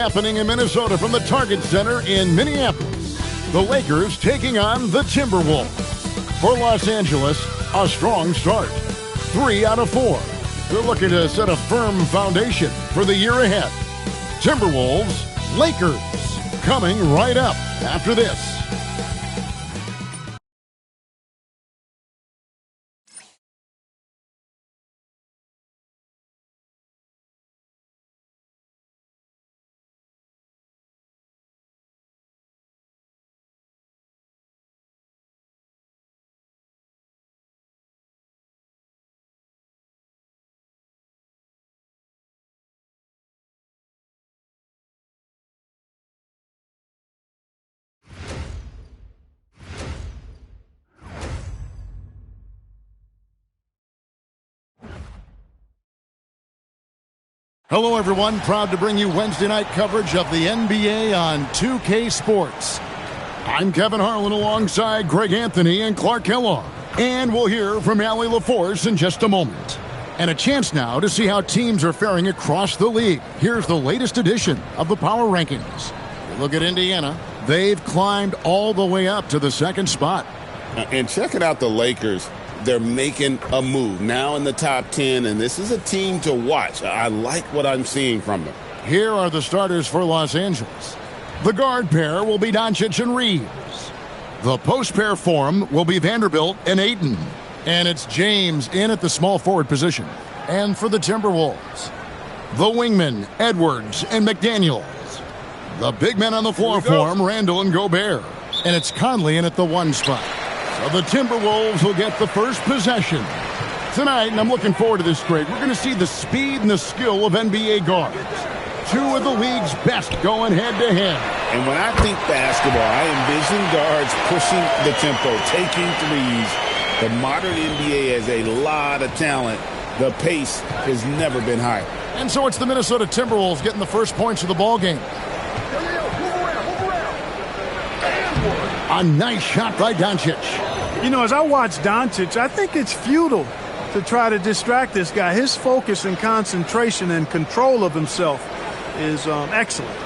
Happening in Minnesota from the Target Center in Minneapolis. The Lakers taking on the Timberwolves. For Los Angeles, a strong start. 3 out of 4. They're looking to set a firm foundation for the year ahead. Timberwolves, Lakers, coming right up after this. Hello, everyone. Proud to bring you Wednesday night coverage of the NBA on 2K Sports. I'm Kevin Harlan alongside Greg Anthony and Clark Kellogg. And we'll hear from Allie LaForce in just a moment. And a chance now to see how teams are faring across the league. Here's the latest edition of the Power Rankings. Look at Indiana. They've climbed all the way up to the second spot. And checking out the Lakers. They're making a move now in the top 10, and this is a team to watch. I like what I'm seeing from them. Here are the starters for Los Angeles. The guard pair will be Doncic and Reeves. The post pair form will be Vanderbilt and Ayton. And it's James in at the small forward position. And for the Timberwolves, the wingmen, Edwards and McDaniels. The big men on the floor form, Randall and Gobert. And it's Conley in at the 1 spot. So the Timberwolves will get the first possession. Tonight, and I'm looking forward to this, Greg, we're going to see the speed and the skill of NBA guards. 2 of the league's best going head-to-head. And when I think basketball, I envision guards pushing the tempo, taking threes. The modern NBA has a lot of talent. The pace has never been higher. And so it's the Minnesota Timberwolves getting the first points of the ballgame. A nice shot by Doncic. You know, as I watch Doncic, I think it's futile to try to distract this guy. His focus and concentration and control of himself is excellent.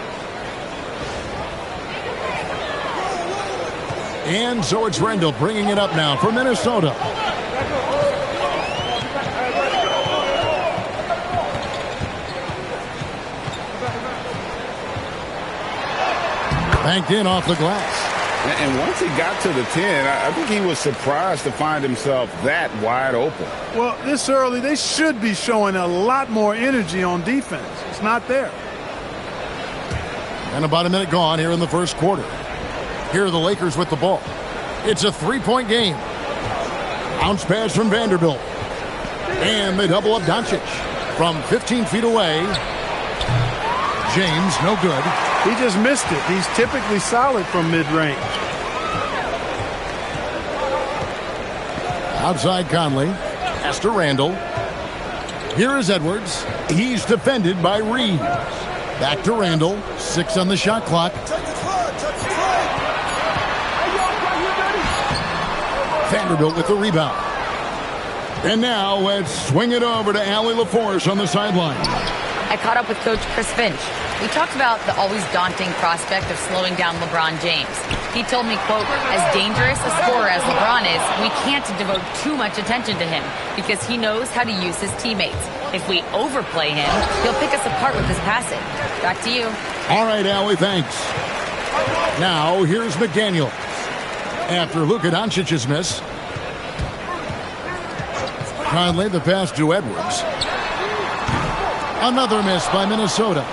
And so it's Randall bringing it up now for Minnesota. Banked in off the glass. And once he got to the 10, I think he was surprised to find himself that wide open. Well, this early, they should be showing a lot more energy on defense. It's not there. And about a minute gone here in the first quarter. Here are the Lakers with the ball. It's a 3-point game. Bounce pass from Vanderbilt. And they double up Doncic from 15 feet away. James, no good. He just missed it. He's typically solid from mid-range. Outside Conley. Pass to Randall. Here is Edwards. He's defended by Reeves. Back to Randall. 6 on the shot clock. Vanderbilt with the rebound. And now let's swing it over to Allie LaForce on the sideline. I caught up with Coach Chris Finch. We talked about the always daunting prospect of slowing down LeBron James. He told me, quote, as dangerous a scorer as LeBron is, we can't devote too much attention to him because he knows how to use his teammates. If we overplay him, he'll pick us apart with his passing. Back to you. All right, Allie, thanks. Now, here's McDaniels. After Luka Doncic's miss. Conley, the pass to Edwards. Another miss by Minnesota.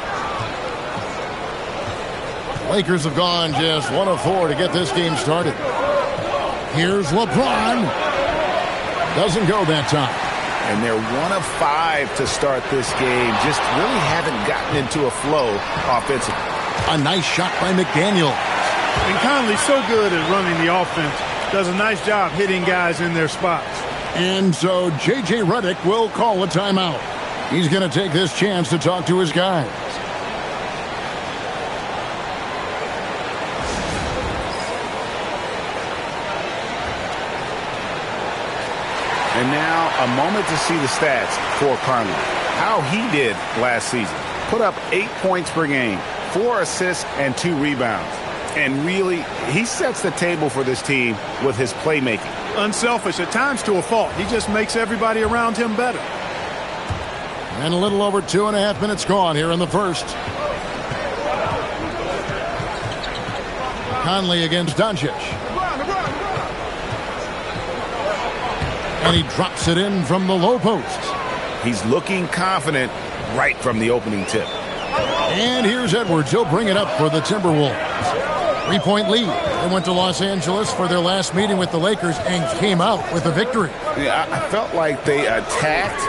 Lakers have gone just 1 of 4 to get this game started. Here's LeBron. Doesn't go that time. And they're 1 of 5 to start this game. Just really haven't gotten into a flow offensively. A nice shot by McDaniels. And Conley's so good at running the offense. Does a nice job hitting guys in their spots. And so J.J. Redick will call a timeout. He's going to take this chance to talk to his guys. And now a moment to see the stats for Conley. How he did last season. Put up 8 points per game, 4 assists and 2 rebounds. And really, he sets the table for this team with his playmaking. Unselfish, at times to a fault. He just makes everybody around him better. And a little over 2.5 minutes gone here in the first. Conley against Doncic. And he drops it in from the low post. He's looking confident right from the opening tip. And here's Edwards. He'll bring it up for the Timberwolves. 3-point lead. They went to Los Angeles for their last meeting with the Lakers and came out with a victory. Yeah, I felt like they attacked,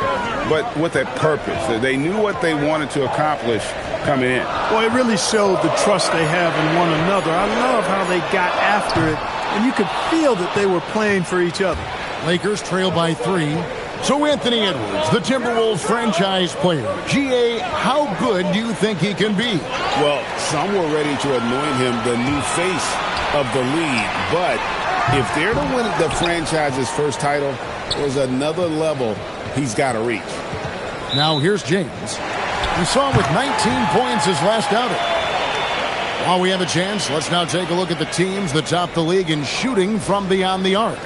but with a purpose. They knew what they wanted to accomplish coming in. Well, it really showed the trust they have in one another. I love how they got after it, and you could feel that they were playing for each other. Lakers trail by 3. So Anthony Edwards, the Timberwolves franchise player. GA, how good do you think he can be? Well, some were ready to anoint him the new face of the league. But if they're to win the franchise's first title, there's another level he's got to reach. Now here's James. We saw him with 19 points his last outing. While we have a chance, let's now take a look at the teams that top the league in shooting from beyond the arc.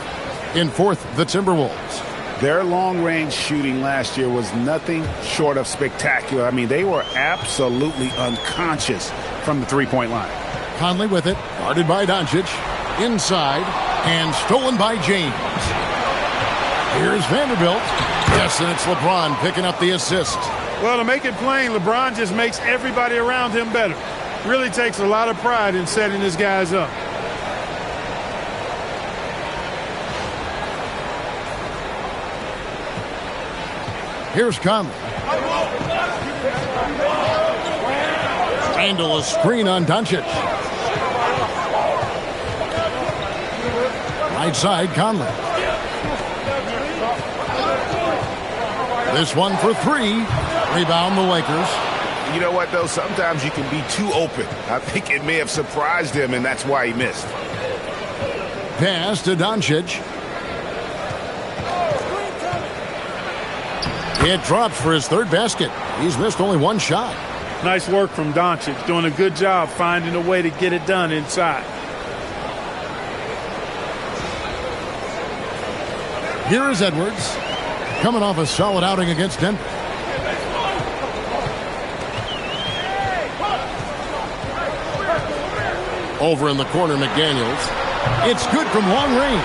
In fourth, the Timberwolves. Their long-range shooting last year was nothing short of spectacular. I mean, they were absolutely unconscious from the three-point line. Conley with it, guarded by Doncic, inside, and stolen by James. Here's Vanderbilt. Yes, and it's LeBron picking up the assist. Well, to make it plain, LeBron just makes everybody around him better. Really takes a lot of pride in setting his guys up. Here's Conley. Handle a screen on Doncic. Right side, Conley. This one for 3. Rebound the Lakers. You know what, though? Sometimes you can be too open. I think it may have surprised him, and that's why he missed. Pass to Doncic. It drops for his third basket. He's missed only one shot. Nice work from Doncic, doing a good job finding a way to get it done inside. Here is Edwards, coming off a solid outing against Denver. Over in the corner, McDaniels. It's good from long range.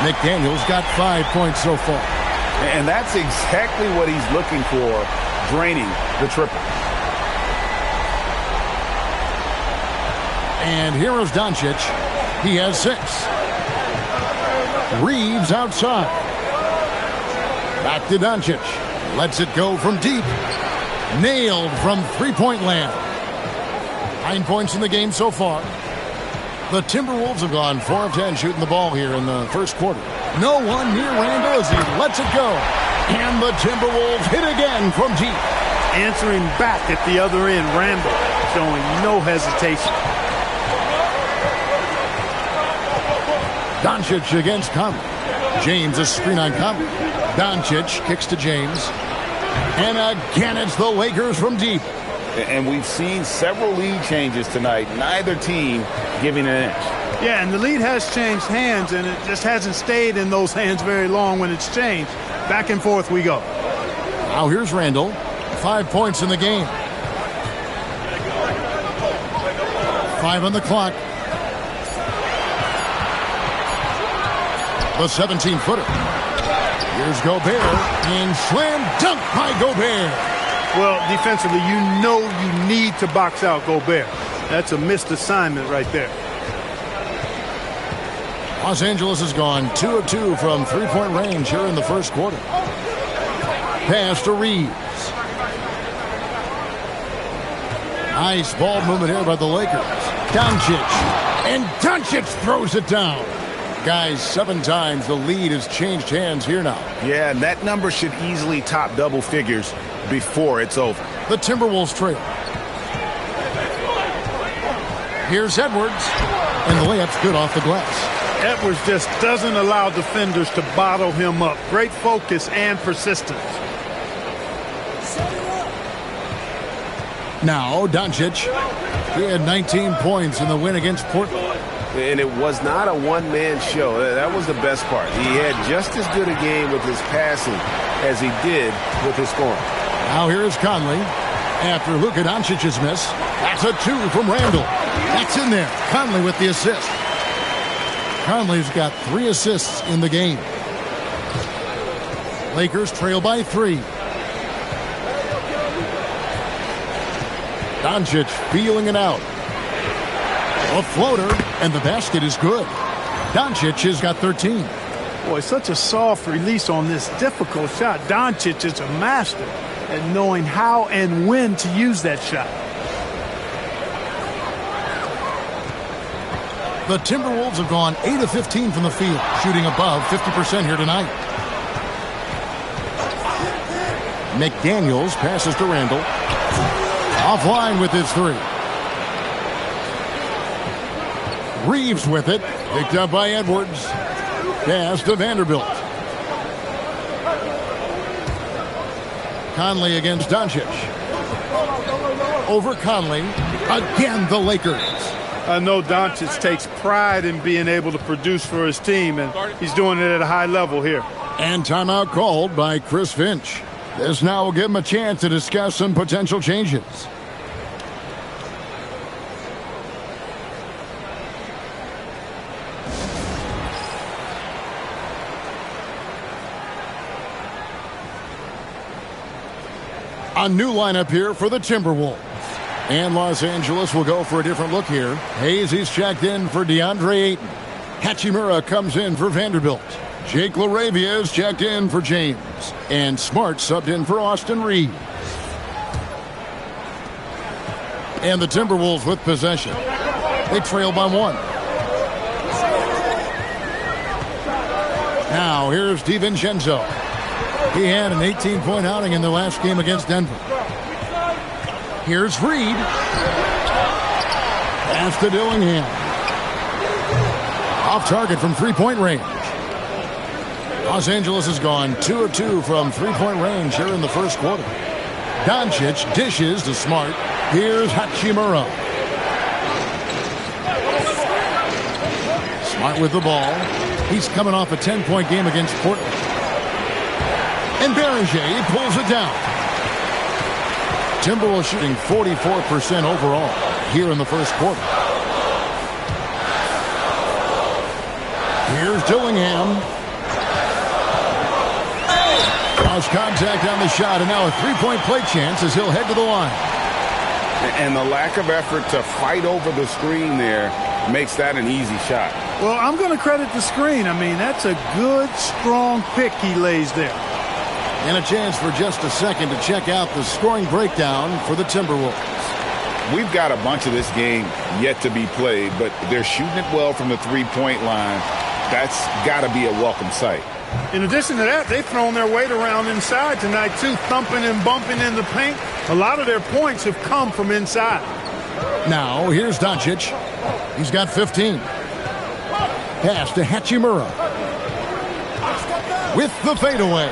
McDaniels got 5 points so far. And that's exactly what he's looking for, draining the triple. And here is Doncic. He has 6. Reeves outside. Back to Doncic. Lets it go from deep. Nailed from three-point land. 9 points in the game so far. The Timberwolves have gone 4 of 10 shooting the ball here in the first quarter. No one near Randall as he lets it go. And the Timberwolves hit again from deep. Answering back at the other end, Randall showing no hesitation. Doncic against Conley. James a screen on Conley. Doncic kicks to James. And again it's the Lakers from deep. And we've seen several lead changes tonight. Neither team giving an inch. Yeah, and the lead has changed hands, and it just hasn't stayed in those hands very long when it's changed. Back and forth we go. Now here's Randall. 5 points in the game. 5 on the clock. The 17-footer. Here's Gobert. And slam dunk by Gobert. Well, defensively, you know you need to box out Gobert. That's a missed assignment right there. Los Angeles has gone 2 of 2 from three-point range here in the first quarter. Pass to Reeves. Nice ball movement here by the Lakers. Doncic. And Doncic throws it down. Guys, 7 times the lead has changed hands here now. Yeah, and that number should easily top double figures before it's over. The Timberwolves trail. Here's Edwards. And the layup's good off the glass. Edwards just doesn't allow defenders to bottle him up. Great focus and persistence. Now, Doncic. He had 19 points in the win against Portland. And it was not a one-man show. That was the best part. He had just as good a game with his passing as he did with his scoring. Now here is Conley. After Luka Doncic's miss, that's a 2 from Randall. That's in there. Conley with the assist. Conley's got 3 assists in the game. Lakers trail by 3. Doncic feeling it out. A floater, and the basket is good. Doncic has got 13. Boy, such a soft release on this difficult shot. Doncic is a master at knowing how and when to use that shot. The Timberwolves have gone 8 of 15 from the field, shooting above 50% here tonight. McDaniels passes to Randall. Offline with his 3. Reeves with it. Picked up by Edwards. Pass to Vanderbilt. Conley against Doncic. Over Conley. Again, the Lakers. I know Doncic takes pride in being able to produce for his team, and he's doing it at a high level here. And timeout called by Chris Finch. This now will give him a chance to discuss some potential changes. A new lineup here for the Timberwolves. And Los Angeles will go for a different look here. Hayes, he's checked in for DeAndre Ayton. Hachimura comes in for Vanderbilt. Jake LaRavia is checked in for James. And Smart subbed in for Austin Reeves. And the Timberwolves with possession. They trail by 1. Now here's DiVincenzo. He had an 18-point outing in the last game against Denver. Here's Reed. Pass to Dillingham. Off target from three-point range. Los Angeles has gone 2 of 2 from three-point range here in the first quarter. Doncic dishes to Smart. Here's Hachimura. Smart with the ball. He's coming off a 10-point game against Portland. And Berger pulls it down. Timberwolves shooting 44% overall here in the first quarter. Here's Dillingham. Lost contact on the shot, and now a three-point play chance as he'll head to the line. And the lack of effort to fight over the screen there makes that an easy shot. Well, I'm going to credit the screen. I mean, that's a good, strong pick he lays there. And a chance for just a second to check out the scoring breakdown for the Timberwolves. We've got a bunch of this game yet to be played, but they're shooting it well from the three-point line. That's got to be a welcome sight. In addition to that, they've thrown their weight around inside tonight, too, thumping and bumping in the paint. A lot of their points have come from inside. Now, here's Doncic. He's got 15. Pass to Hachimura. With the fadeaway.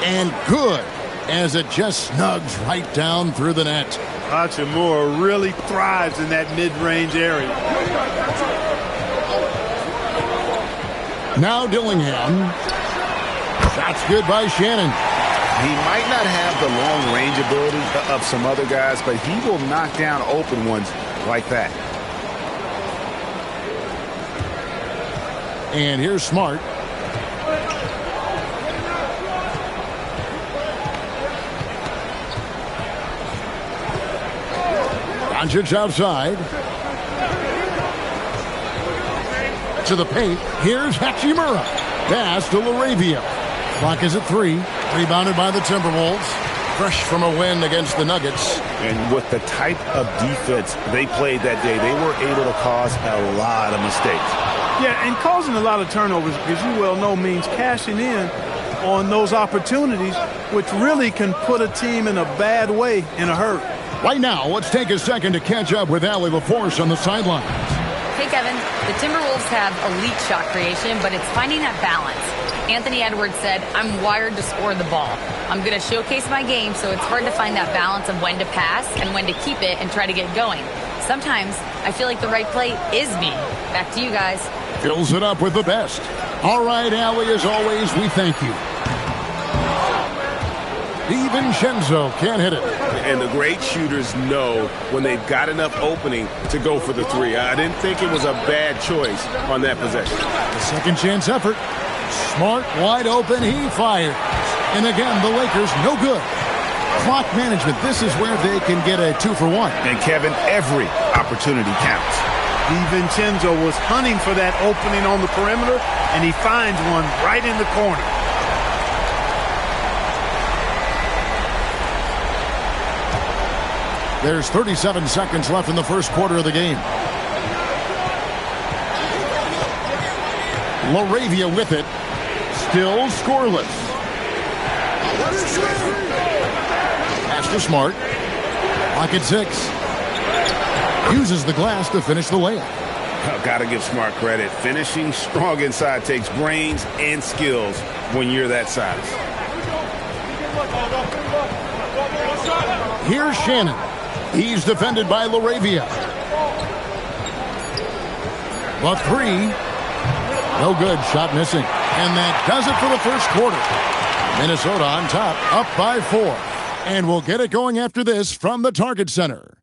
And good, as it just snugs right down through the net. Hachimura really thrives in that mid-range area. Now Dillingham. Shot's good by Shannon. He might not have the long-range ability of some other guys, but he will knock down open ones like that. And here's Smart. Doncic outside. To the paint. Here's Hachimura. Pass to LaRavia. Clock is at 3. Rebounded by the Timberwolves. Fresh from a win against the Nuggets. And with the type of defense they played that day, they were able to cause a lot of mistakes. Yeah, and causing a lot of turnovers, as you well know, means cashing in on those opportunities, which really can put a team in a bad way in a hurry. Right now, let's take a second to catch up with Allie LaForce on the sidelines. Hey, Kevin. The Timberwolves have elite shot creation, but it's finding that balance. Anthony Edwards said, "I'm wired to score the ball." I'm going to showcase my game, so it's hard to find that balance of when to pass and when to keep it and try to get going. Sometimes I feel like the right play is me. Back to you guys. Fills it up with the best. All right, Allie, as always, we thank you. DiVincenzo can't hit it. And the great shooters know when they've got enough opening to go for the three. I didn't think it was a bad choice on that possession. The second chance effort. Smart, wide open, he fires. And again, the Lakers, no good. Clock management, this is where they can get a 2-for-1. And Kevin, every opportunity counts. DiVincenzo was hunting for that opening on the perimeter, and he finds one right in the corner. There's 37 seconds left in the first quarter of the game. LaRavia with it. Still scoreless. Pass to Smart. Lock at 6. Uses the glass to finish the layup. Got to give Smart credit. Finishing strong inside takes brains and skills when you're that size. Here's Shannon. He's defended by LaRavia. The three. No good. Shot missing. And that does it for the first quarter. Minnesota on top, up by 4. And we'll get it going after this from the Target Center.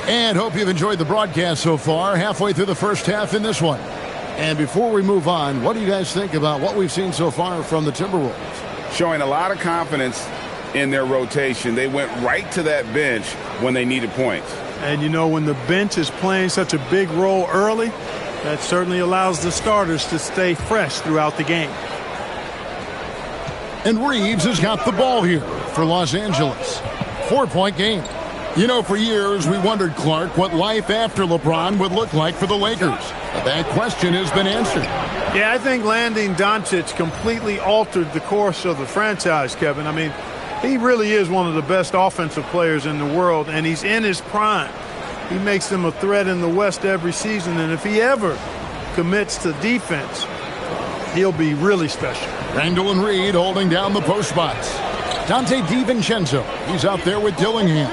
And hope you've enjoyed the broadcast so far. Halfway through the first half in this one. And before we move on, what do you guys think about what we've seen so far from the Timberwolves? Showing a lot of confidence in their rotation. They went right to that bench when they needed points. And you know, when the bench is playing such a big role early, that certainly allows the starters to stay fresh throughout the game. And Reeves has got the ball here for Los Angeles. 4-point game. You know, for years we wondered, Clark, what life after LeBron would look like for the Lakers. But that question has been answered. Yeah, I think landing Doncic completely altered the course of the franchise, Kevin. I mean, he really is one of the best offensive players in the world, and he's in his prime. He makes them a threat in the West every season, and if he ever commits to defense, he'll be really special. Randall and Reed holding down the post spots. Dante DiVincenzo, he's out there with Dillingham.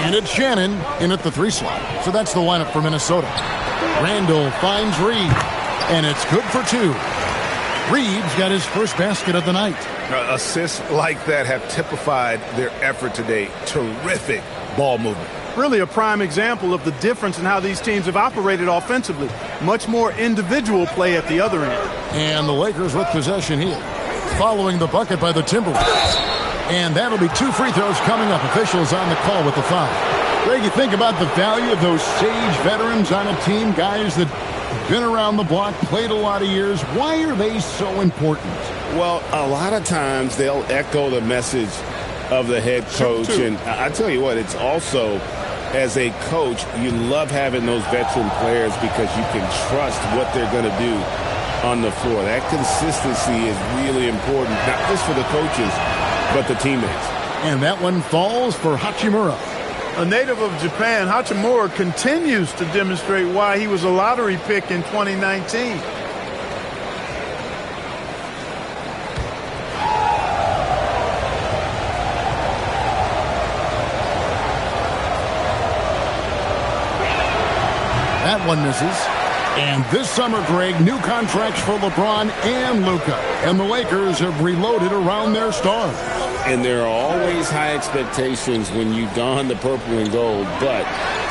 And it's Shannon in at the 3 slot. So that's the lineup for Minnesota. Randall finds Reed, and it's good for 2. Reed's got his first basket of the night. Assists like that have typified their effort today. Terrific ball movement. Really a prime example of the difference in how these teams have operated offensively. Much more individual play at the other end. And the Lakers with possession here, following the bucket by the Timberwolves. And that'll be 2 free throws coming up. Officials on the call with the foul. Greg, you think about the value of those sage veterans on a team, guys that have been around the block, played a lot of years. Why are they so important? Well, a lot of times they'll echo the message of the head coach. And I tell you what, it's also, as a coach, you love having those veteran players because you can trust what they're going to do on the floor. That consistency is really important, not just for the coaches, but the teammates. And that one falls for Hachimura. A native of Japan, Hachimura continues to demonstrate why he was a lottery pick in 2019. That one misses. And this summer, Greg, new contracts for LeBron and Luka. And the Lakers have reloaded around their stars. And there are always high expectations when you don the purple and gold, but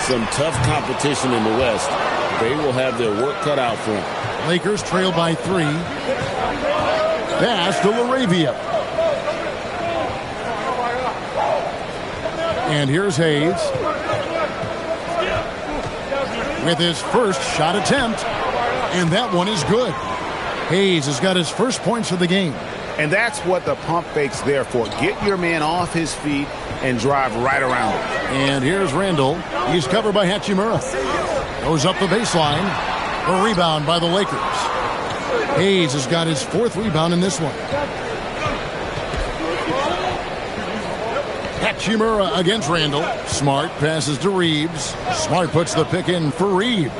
some tough competition in the West. They will have their work cut out for them. Lakers trail by 3. Pass to LaRavia. And here's Hayes with his first shot attempt. And that one is good. Hayes has got his first points of the game. And that's what the pump fake's there for. Get your man off his feet and drive right around him. And here's Randall. He's covered by Hachimura. Goes up the baseline. A rebound by the Lakers. Hayes has got his 4th rebound in this one. Hachimura against Randall. Smart passes to Reeves. Smart puts the pick in for Reeves.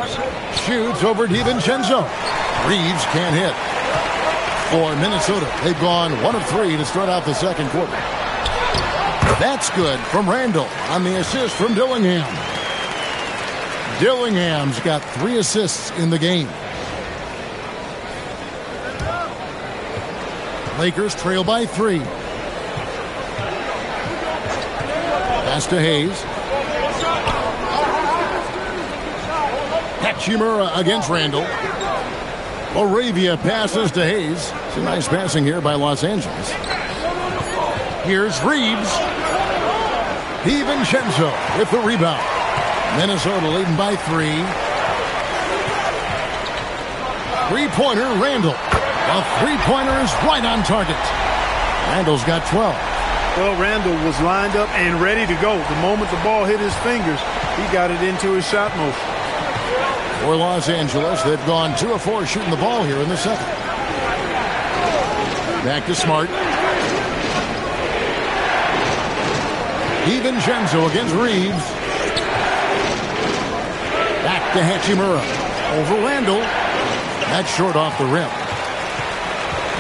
Shoots over DiVincenzo. Reeves can't hit. For Minnesota, they've gone 1 of 3 to start out the second quarter. That's good from Randall on the assist from Dillingham. Dillingham's got 3 assists in the game. Lakers trail by 3. Pass to Hayes. Hachimura against Randall. Laravia passes to Hayes. Some nice passing here by Los Angeles. Here's Reeves. DiVincenzo with the rebound. Minnesota leading by 3. 3-pointer, Randall. A 3-pointer is right on target. Randall's got 12. Well, Randall was lined up and ready to go. The moment the ball hit his fingers, he got it into his shot motion. For Los Angeles, they've gone 2 of 4 shooting the ball here in the second. Back to Smart. DiVincenzo against Reeves. Back to Hachimura. Over Randall. That's short off the rim.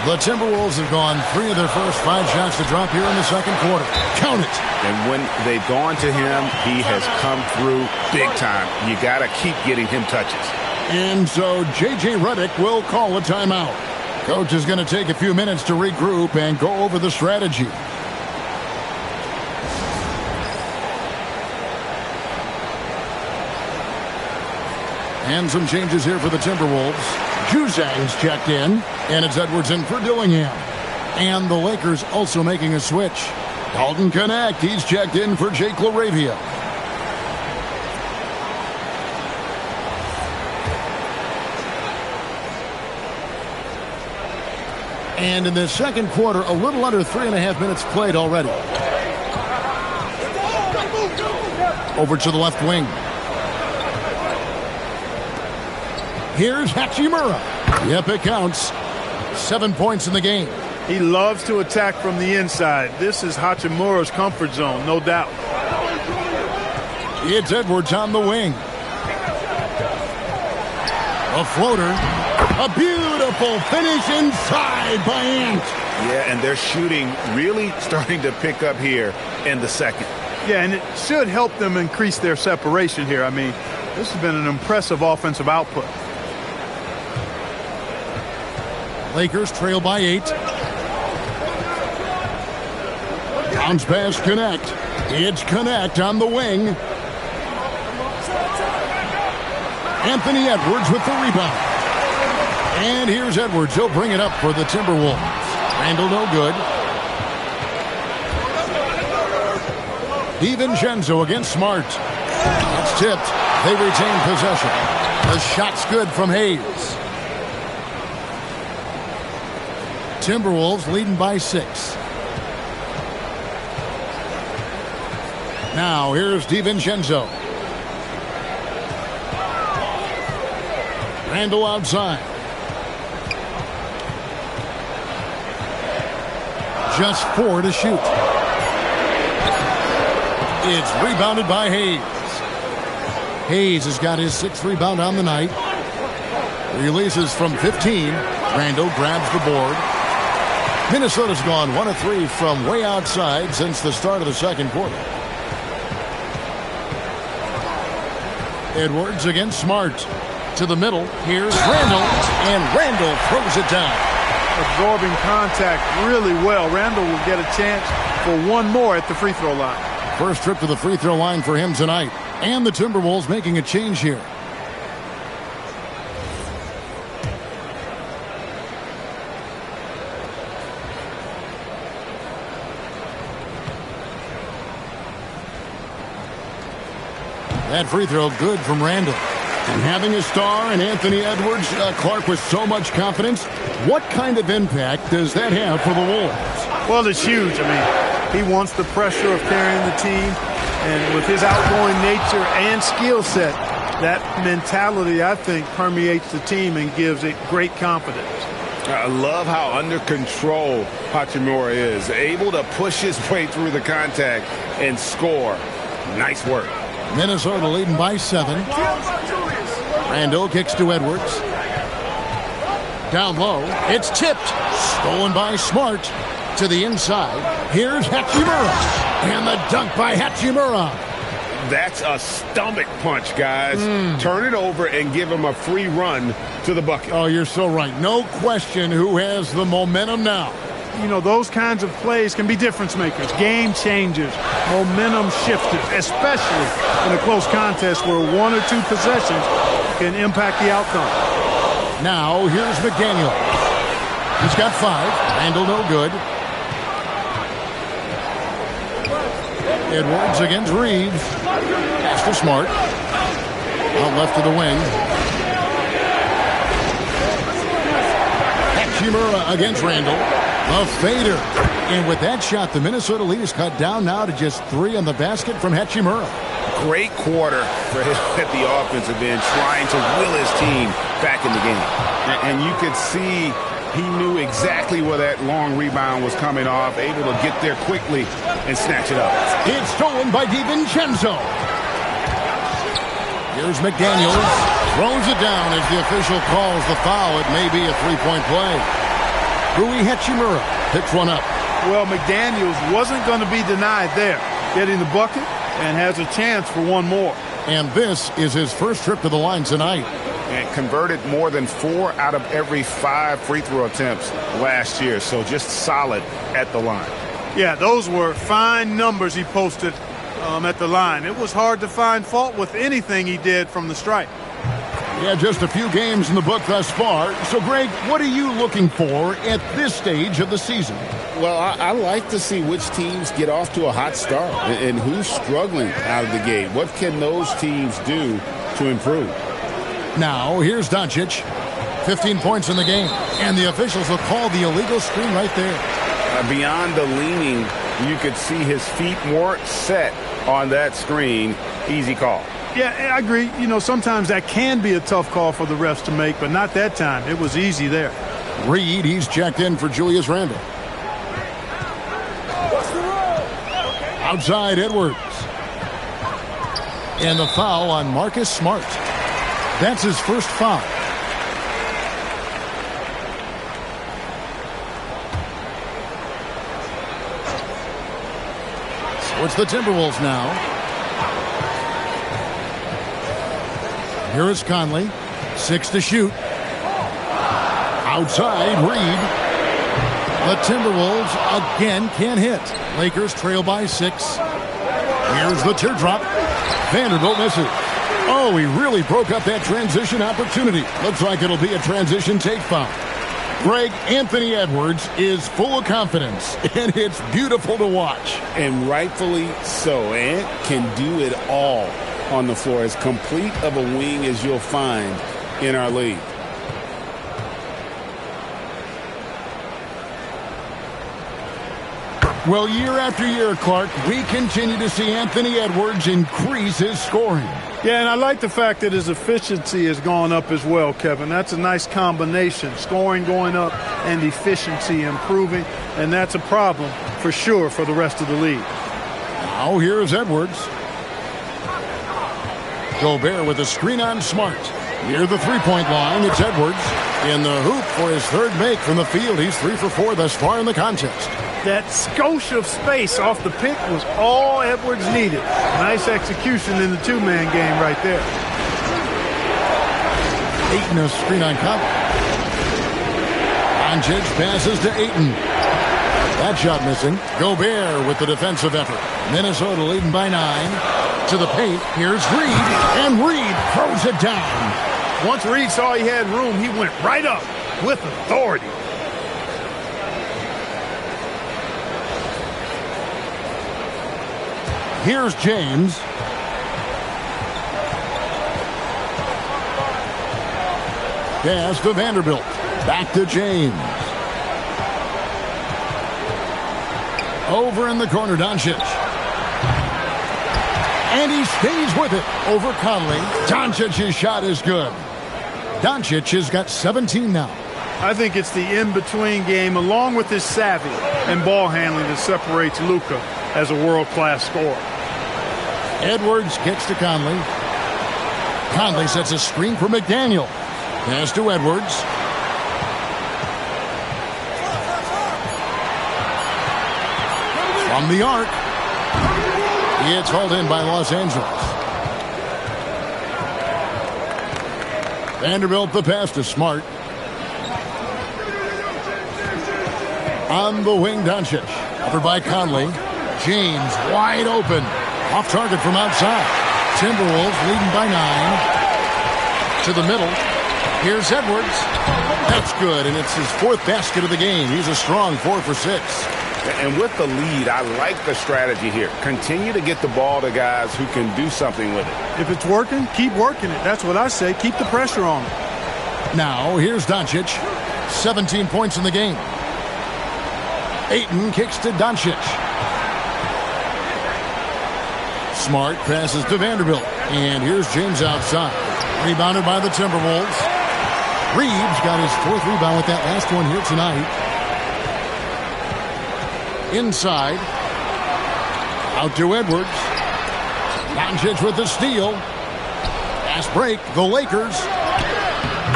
The Timberwolves have gone 3 of their first 5 shots to drop here in the second quarter. Count it. And when they've gone to him, he has come through big time. You got to keep getting him touches. And so J.J. Redick will call a timeout. Coach is going to take a few minutes to regroup and go over the strategy. And some changes here for the Timberwolves. Juzang's checked in, and it's Edwards in for Dillingham. And the Lakers also making a switch. Dalton Connect, he's checked in for Jake Laravia. And in the second quarter, a little under 3.5 minutes played already. Over to the left wing. Here's Hachimura. Yep, it counts. 7 points in the game. He loves to attack from the inside. This is Hachimura's comfort zone, no doubt. It's Edwards on the wing. A floater. A beautiful finish inside by Ant. Yeah, and their shooting really starting to pick up here in the second. Yeah, and it should help them increase their separation here. I mean, this has been an impressive offensive output. Lakers trail by 8. Bounce pass Connect. It's Connect on the wing. Anthony Edwards with the rebound. And here's Edwards. He'll bring it up for the Timberwolves. Randall no good. DiVincenzo against Smart. That's tipped. They retain possession. The shot's good from Hayes. Timberwolves leading by 6. Now here's DiVincenzo. Randall outside. Just 4 to shoot. It's rebounded by Hayes. Hayes has got his 6th rebound on the night. Releases from 15. Randall grabs the board. Minnesota's gone 1 of 3 from way outside since the start of the second quarter. Edwards against Smart. To the middle. Here's Randall. And Randall throws it down. Absorbing contact really well. Randall will get a chance for one more at the free throw line. First trip to the free throw line for him tonight. And the Timberwolves making a change here. That free throw good from Randall. And having a star and Anthony Edwards, Clark, with so much confidence, what kind of impact does that have for the Wolves? Well, it's huge. I mean, he wants the pressure of carrying the team. And with his outgoing nature and skill set, that mentality, I think, permeates the team and gives it great confidence. I love how under control Hachimura is. Able to push his way through the contact and score. Nice work. Minnesota leading by 7. Randall kicks to Edwards. Down low. It's tipped. Stolen by Smart. To the inside. Here's Hachimura. And the dunk by Hachimura. That's a stomach punch, guys. Turn it over and give him a free run to the bucket. Oh, you're so right. No question who has the momentum now. You know, those kinds of plays can be difference makers, game changers, momentum shifters, especially in a close contest where 1 or 2 possessions can impact the outcome. Now, here's McDaniel. He's got 5. Randall no good. Edwards against Reeves. Pass to Smart. Out left to the wing. Hachimura against Randall. A fader. And with that shot, the Minnesota lead is cut down now to just 3 on the basket from Hachimura. Great quarter for him at the offensive end, trying to will his team back in the game. And you could see he knew exactly where that long rebound was coming off, able to get there quickly and snatch it up. It's stolen by DiVincenzo. Here's McDaniels. Throws it down as the official calls the foul. It may be a 3-point play. Rui Hachimura picks one up. Well, McDaniels wasn't going to be denied there. Getting the bucket and has a chance for one more. And this is his first trip to the line tonight. And converted more than 4 out of every 5 free throw attempts last year. So just solid at the line. Yeah, those were fine numbers he posted at the line. It was hard to find fault with anything he did from the stripe. Yeah, just a few games in the book thus far. So, Greg, what are you looking for at this stage of the season? Well, I like to see which teams get off to a hot start and who's struggling out of the gate. What can those teams do to improve? Now, here's Doncic. 15 points in the game. And the officials will call the illegal screen right there. Beyond the leaning, you could see his feet more set on that screen. Easy call. Yeah, I agree. You know, sometimes that can be a tough call for the refs to make, but not that time. It was easy there. Reed, he's checked in for Julius Randle. Outside Edwards. And the foul on Marcus Smart. That's his first foul. So it's the Timberwolves now. Here is Conley. 6 to shoot. Outside Reed. The Timberwolves again can't hit. Lakers trail by 6. Here's the teardrop. Vanderbilt misses. Oh, he really broke up that transition opportunity. Looks like it'll be a transition take foul. Greg, Anthony Edwards is full of confidence, and it's beautiful to watch. And rightfully so. Ant can do it all on the floor. As complete of a wing as you'll find in our league. Well, year after year, Clark, we continue to see Anthony Edwards increase his scoring. Yeah, and I like the fact that his efficiency has gone up as well, Kevin. That's a nice combination. Scoring going up and efficiency improving, and that's a problem for sure for the rest of the league. Now here's Edwards. Gobert with a screen on Smart. Near the three-point line, it's Edwards. In the hoop for his third make from the field. He's 3 for 4 thus far in the contest. That skosh of space off the pick was all Edwards needed. Nice execution in the two-man game right there. Ayton a screen on Conley. Doncic passes to Ayton. That shot missing. Gobert with the defensive effort. Minnesota leading by 9. To the paint. Here's Reed. And Reed throws it down. Once Reed saw he had room, he went right up with authority. Here's James. Pass to Vanderbilt. Back to James. Over in the corner, Doncic. And he stays with it over Conley. Doncic's shot is good. Doncic has got 17 now. I think it's the in-between game along with his savvy and ball handling that separates Luka as a world-class scorer. Edwards kicks to Conley. Conley sets a screen for McDaniel. Pass to Edwards. From the arc. It's hauled in by Los Angeles. Vanderbilt the pass to Smart. On the wing, Doncic. Covered by Conley. James wide open. Off target from outside. Timberwolves leading by 9. To the middle. Here's Edwards. That's good, and it's his 4th basket of the game. He's a strong 4 for 6. And with the lead, I like the strategy here. Continue to get the ball to guys who can do something with it. If it's working, keep working it. That's what I say. Keep the pressure on it. Now, here's Doncic. 17 points in the game. Ayton kicks to Doncic. Smart passes to Vanderbilt. And here's James outside. Rebounded by the Timberwolves. Reeves got his 4th rebound with that last one here tonight. Inside. Out to Edwards. Doncic with the steal. Fast break. The Lakers.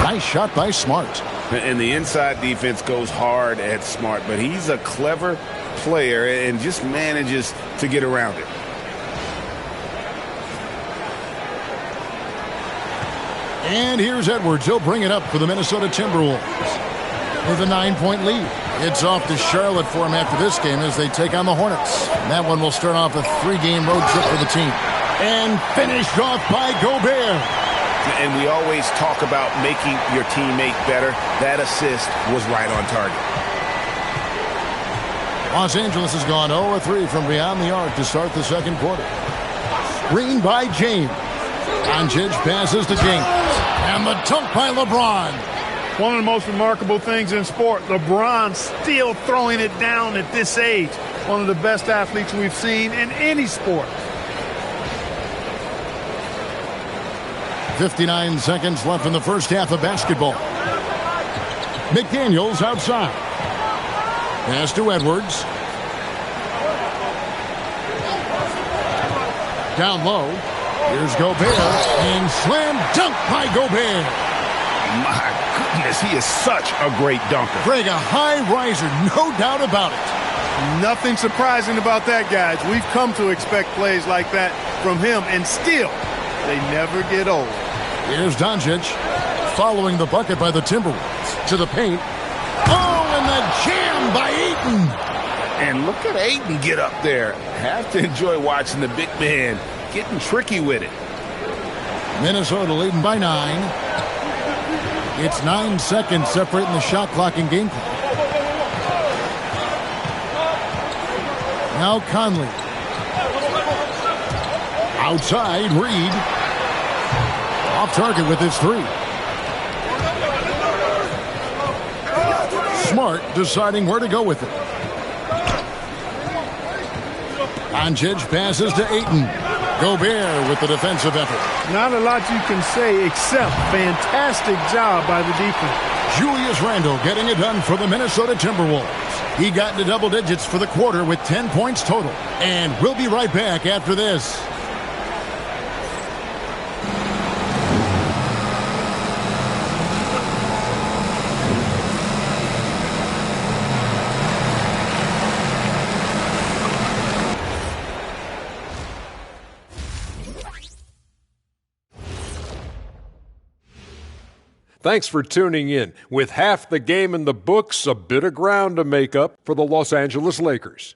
Nice shot by Smart. And the inside defense goes hard at Smart, but he's a clever player and just manages to get around it. And here's Edwards. He'll bring it up for the Minnesota Timberwolves with a 9-point lead. It's off to Charlotte for him after this game as they take on the Hornets. That one will start off a 3-game road trip for the team. And finished off by Gobert. And we always talk about making your teammate better. That assist was right on target. Los Angeles has gone 0-3 from beyond the arc to start the second quarter. Screen by James. Doncic passes to James. And the dunk by LeBron. One of the most remarkable things in sport, LeBron still throwing it down at this age. One of the best athletes we've seen in any sport. 59 seconds left in the first half of basketball. McDaniels outside. Pass to Edwards. Down low. Here's Gobert. And slam dunk by Gobert. My goodness, he is such a great dunker. Greg, a high riser, no doubt about it. Nothing surprising about that, guys. We've come to expect plays like that from him, and still, they never get old. Here's Doncic following the bucket by the Timberwolves to the paint. Oh, and the jam by Ayton. And look at Ayton get up there. Have to enjoy watching the big man getting tricky with it. Minnesota leading by 9. It's 9 seconds separating the shot clock and game clock. Now Conley. Outside, Reed. Off target with his 3. Smart deciding where to go with it. Doncic passes to Ayton. Gobert with the defensive effort. Not a lot you can say except fantastic job by the defense. Julius Randle getting it done for the Minnesota Timberwolves. He got into double digits for the quarter with 10 points total. And we'll be right back after this. Thanks for tuning in. With half the game in the books, a bit of ground to make up for the Los Angeles Lakers.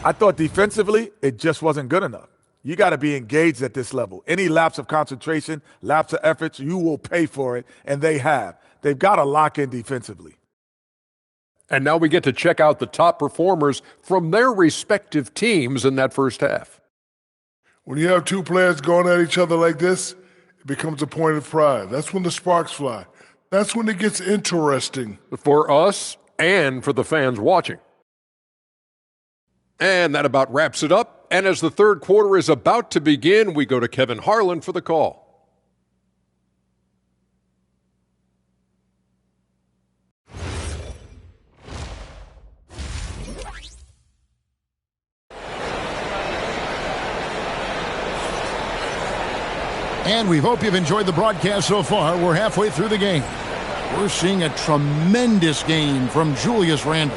I thought defensively, it just wasn't good enough. You got to be engaged at this level. Any lapse of concentration, lapse of efforts, you will pay for it, and they have. They've got to lock in defensively. And now we get to check out the top performers from their respective teams in that first half. When you have two players going at each other like this, it becomes a point of pride. That's when the sparks fly. That's when it gets interesting. For us and for the fans watching. And that about wraps it up. And as the third quarter is about to begin, we go to Kevin Harlan for the call. And we hope you've enjoyed the broadcast so far. We're halfway through the game. We're seeing a tremendous game from Julius Randle.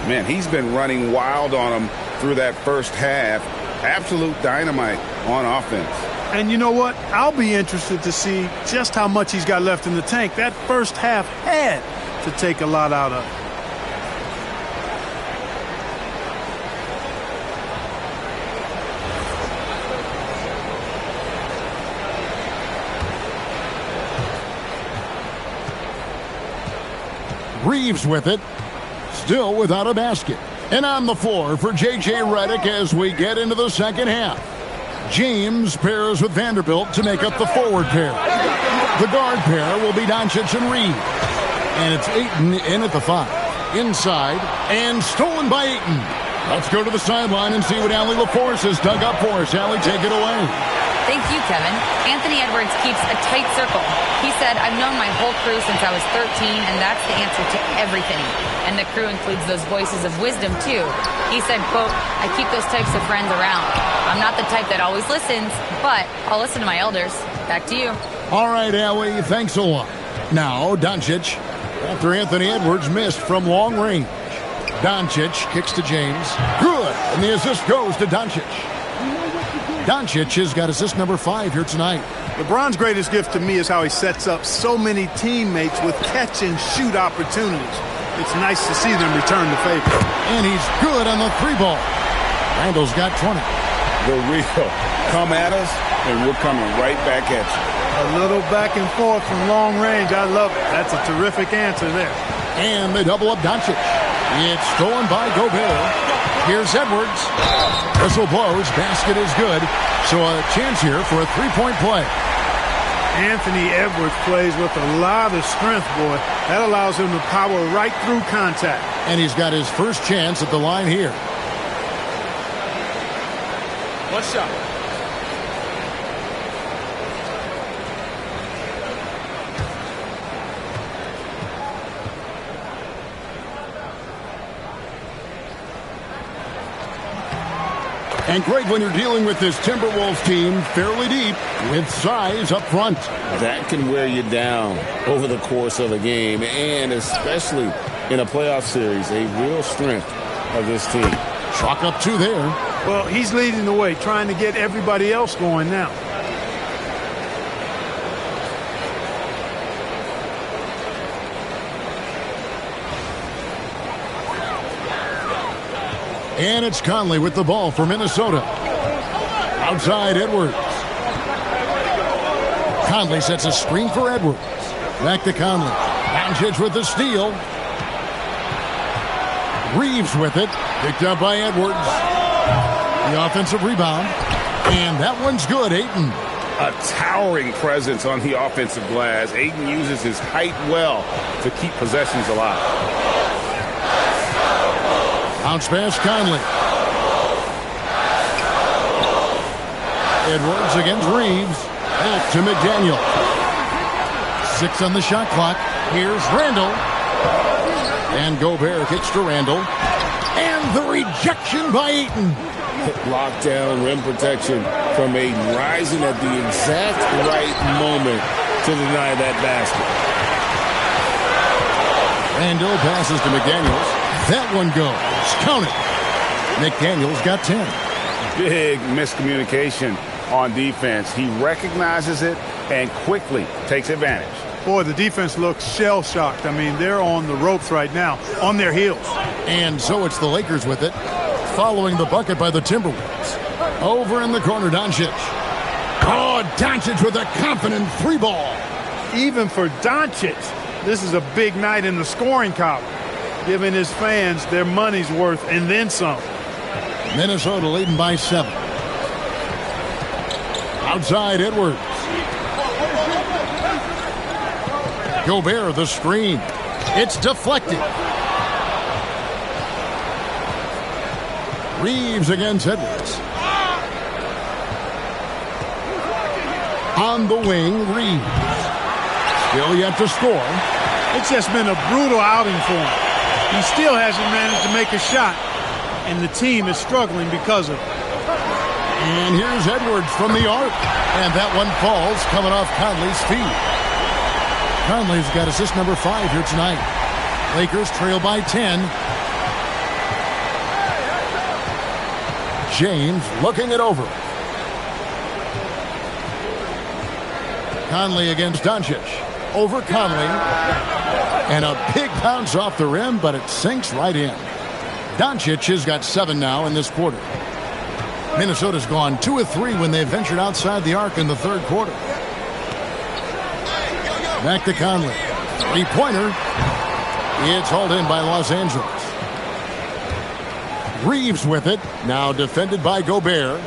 Man, he's been running wild on him through that first half. Absolute dynamite on offense. And you know what? I'll be interested to see just how much he's got left in the tank. That first half had to take a lot out of it. Reeves with it, still without a basket. And on the floor for J.J. Redick as we get into the second half. James pairs with Vanderbilt to make up the forward pair. The guard pair will be Doncic and Reeves. And it's Ayton in at the 5. Inside, and stolen by Ayton. Let's go to the sideline and see what Allie LaForce has dug up for us. Allie, take it away. Thank you, Kevin. Anthony Edwards keeps a tight circle. He said, I've known my whole crew since I was 13, and that's the answer to everything. And the crew includes those voices of wisdom, too. He said, quote, I keep those types of friends around. I'm not the type that always listens, but I'll listen to my elders. Back to you. All right, Allie, thanks a lot. Now, Doncic, after Anthony Edwards missed from long range. Doncic kicks to James. Good, and the assist goes to Doncic. Doncic has got assist number 5 here tonight. LeBron's greatest gift to me is how he sets up so many teammates with catch-and-shoot opportunities. It's nice to see them return the favor. And he's good on the 3-ball. Randall's got 20. The real. Come at us, and we're coming right back at you. A little back and forth from long range. I love it. That's a terrific answer there. And they double up Doncic. It's stolen by Gobert. Here's Edwards. Whistle blows. Basket is good. So a chance here for a 3-point play. Anthony Edwards plays with a lot of strength, boy. That allows him to power right through contact. And he's got his first chance at the line here. One shot. And Greg, when you're dealing with this Timberwolves team fairly deep with size up front. That can wear you down over the course of a game, and especially in a playoff series, a real strength of this team. Chalk up 2 there. Well, he's leading the way, trying to get everybody else going now. And it's Conley with the ball for Minnesota. Outside Edwards. Conley sets a screen for Edwards. Back to Conley. Doncic with the steal. Reeves with it. Picked up by Edwards. The offensive rebound. And that one's good, Ayton. A towering presence on the offensive glass. Ayton uses his height well to keep possessions alive. Bounce pass, Conley. Edwards against Reeves. Back to McDaniel. 6 on the shot clock. Here's Randall. And Gobert kicks to Randall. And the rejection by Ayton. Lockdown, rim protection from Ayton, rising at the exact right moment to deny that basket. Randall passes to McDaniels. That one goes. Count it. McDaniels got 10. Big miscommunication on defense. He recognizes it and quickly takes advantage. Boy, the defense looks shell-shocked. I mean, they're on the ropes right now, on their heels. And so it's the Lakers with it, following the bucket by the Timberwolves. Over in the corner, Doncic. Oh, Doncic with a confident 3-ball. Even for Doncic, this is a big night in the scoring column, giving his fans their money's worth and then some. Minnesota leading by 7. Outside Edwards. Gobert, the screen. It's deflected. Reeves against Edwards. On the wing, Reeves. Still yet to score. It's just been a brutal outing for him. He still hasn't managed to make a shot, and the team is struggling because of it. And here's Edwards from the arc. And that one falls coming off Conley's feet. Conley's got assist number 5 here tonight. Lakers trail by 10. James looking it over. Conley against Doncic. Over Conley. And a big bounce off the rim, but it sinks right in. Doncic has got 7 now in this quarter. Minnesota's gone 2 of 3 when they ventured outside the arc in the third quarter. Back to Conley. Three-pointer. It's hauled in by Los Angeles. Reeves with it. Now defended by Gobert.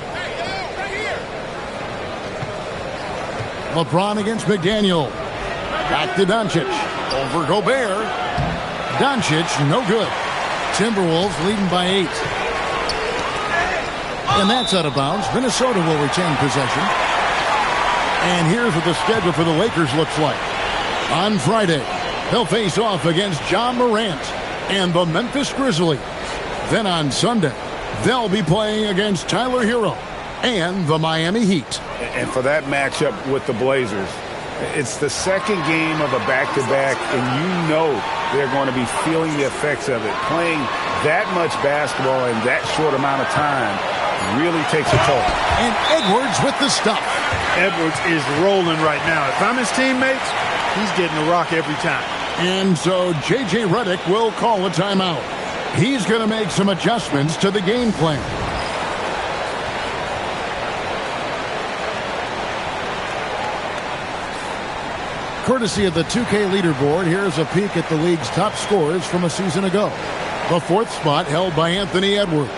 LeBron against McDaniel. Back to Doncic. Over Gobert. Doncic, no good. Timberwolves leading by 8. And that's out of bounds. Minnesota will retain possession. And here's what the schedule for the Lakers looks like. On Friday, they'll face off against John Morant and the Memphis Grizzlies. Then on Sunday, they'll be playing against Tyler Hero and the Miami Heat. And for that matchup with the Blazers, it's the second game of a back-to-back, and you know they're going to be feeling the effects of it. Playing that much basketball in that short amount of time really takes a toll. And Edwards with the stuff. Edwards is rolling right now. If I'm his teammates, he's getting a rock every time. And so J.J. Redick will call a timeout. He's going to make some adjustments to the game plan. Courtesy of the 2K leaderboard, here's a peek at the league's top scorers from a season ago. The 4th spot held by Anthony Edwards.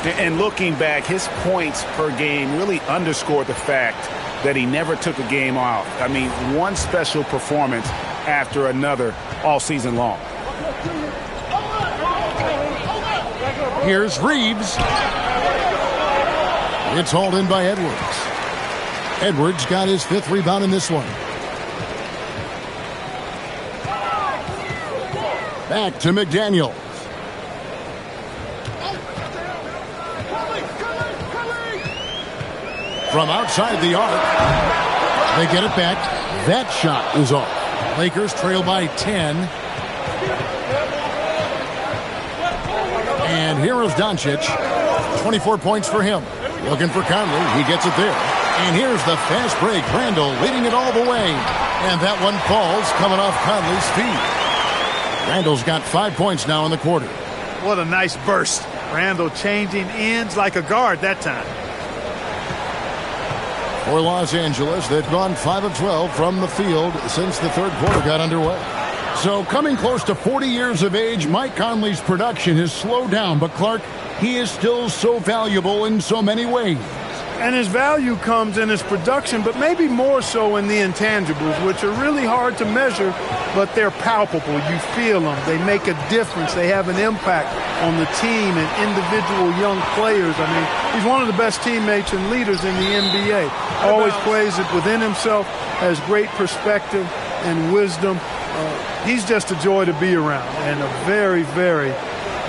And looking back, his points per game really underscored the fact that he never took a game off. I mean, one special performance after another all season long. Here's Reeves. It's hauled in by Edwards. Edwards got his 5th rebound in this one. Back to McDaniel. From outside the arc, they get it back. That shot is off. Lakers trail by 10. And here is Doncic. 24 points for him. Looking for Conley. He gets it there. And here's the fast break. Randall leading it all the way. And that one falls coming off Conley's feet. Randall's got 5 points now in the quarter. What a nice burst. Randall changing ends like a guard that time. For Los Angeles, they've gone 5 of 12 from the field since the third quarter got underway. So coming close to 40 years of age, Mike Conley's production has slowed down. But Clark, he is still so valuable in so many ways. And his value comes in his production, but maybe more so in the intangibles, which are really hard to measure, but they're palpable. You feel them. They make a difference. They have an impact on the team and individual young players. I mean, he's one of the best teammates and leaders in the NBA. Always plays it within himself, has great perspective and wisdom. He's just a joy to be around and a very, very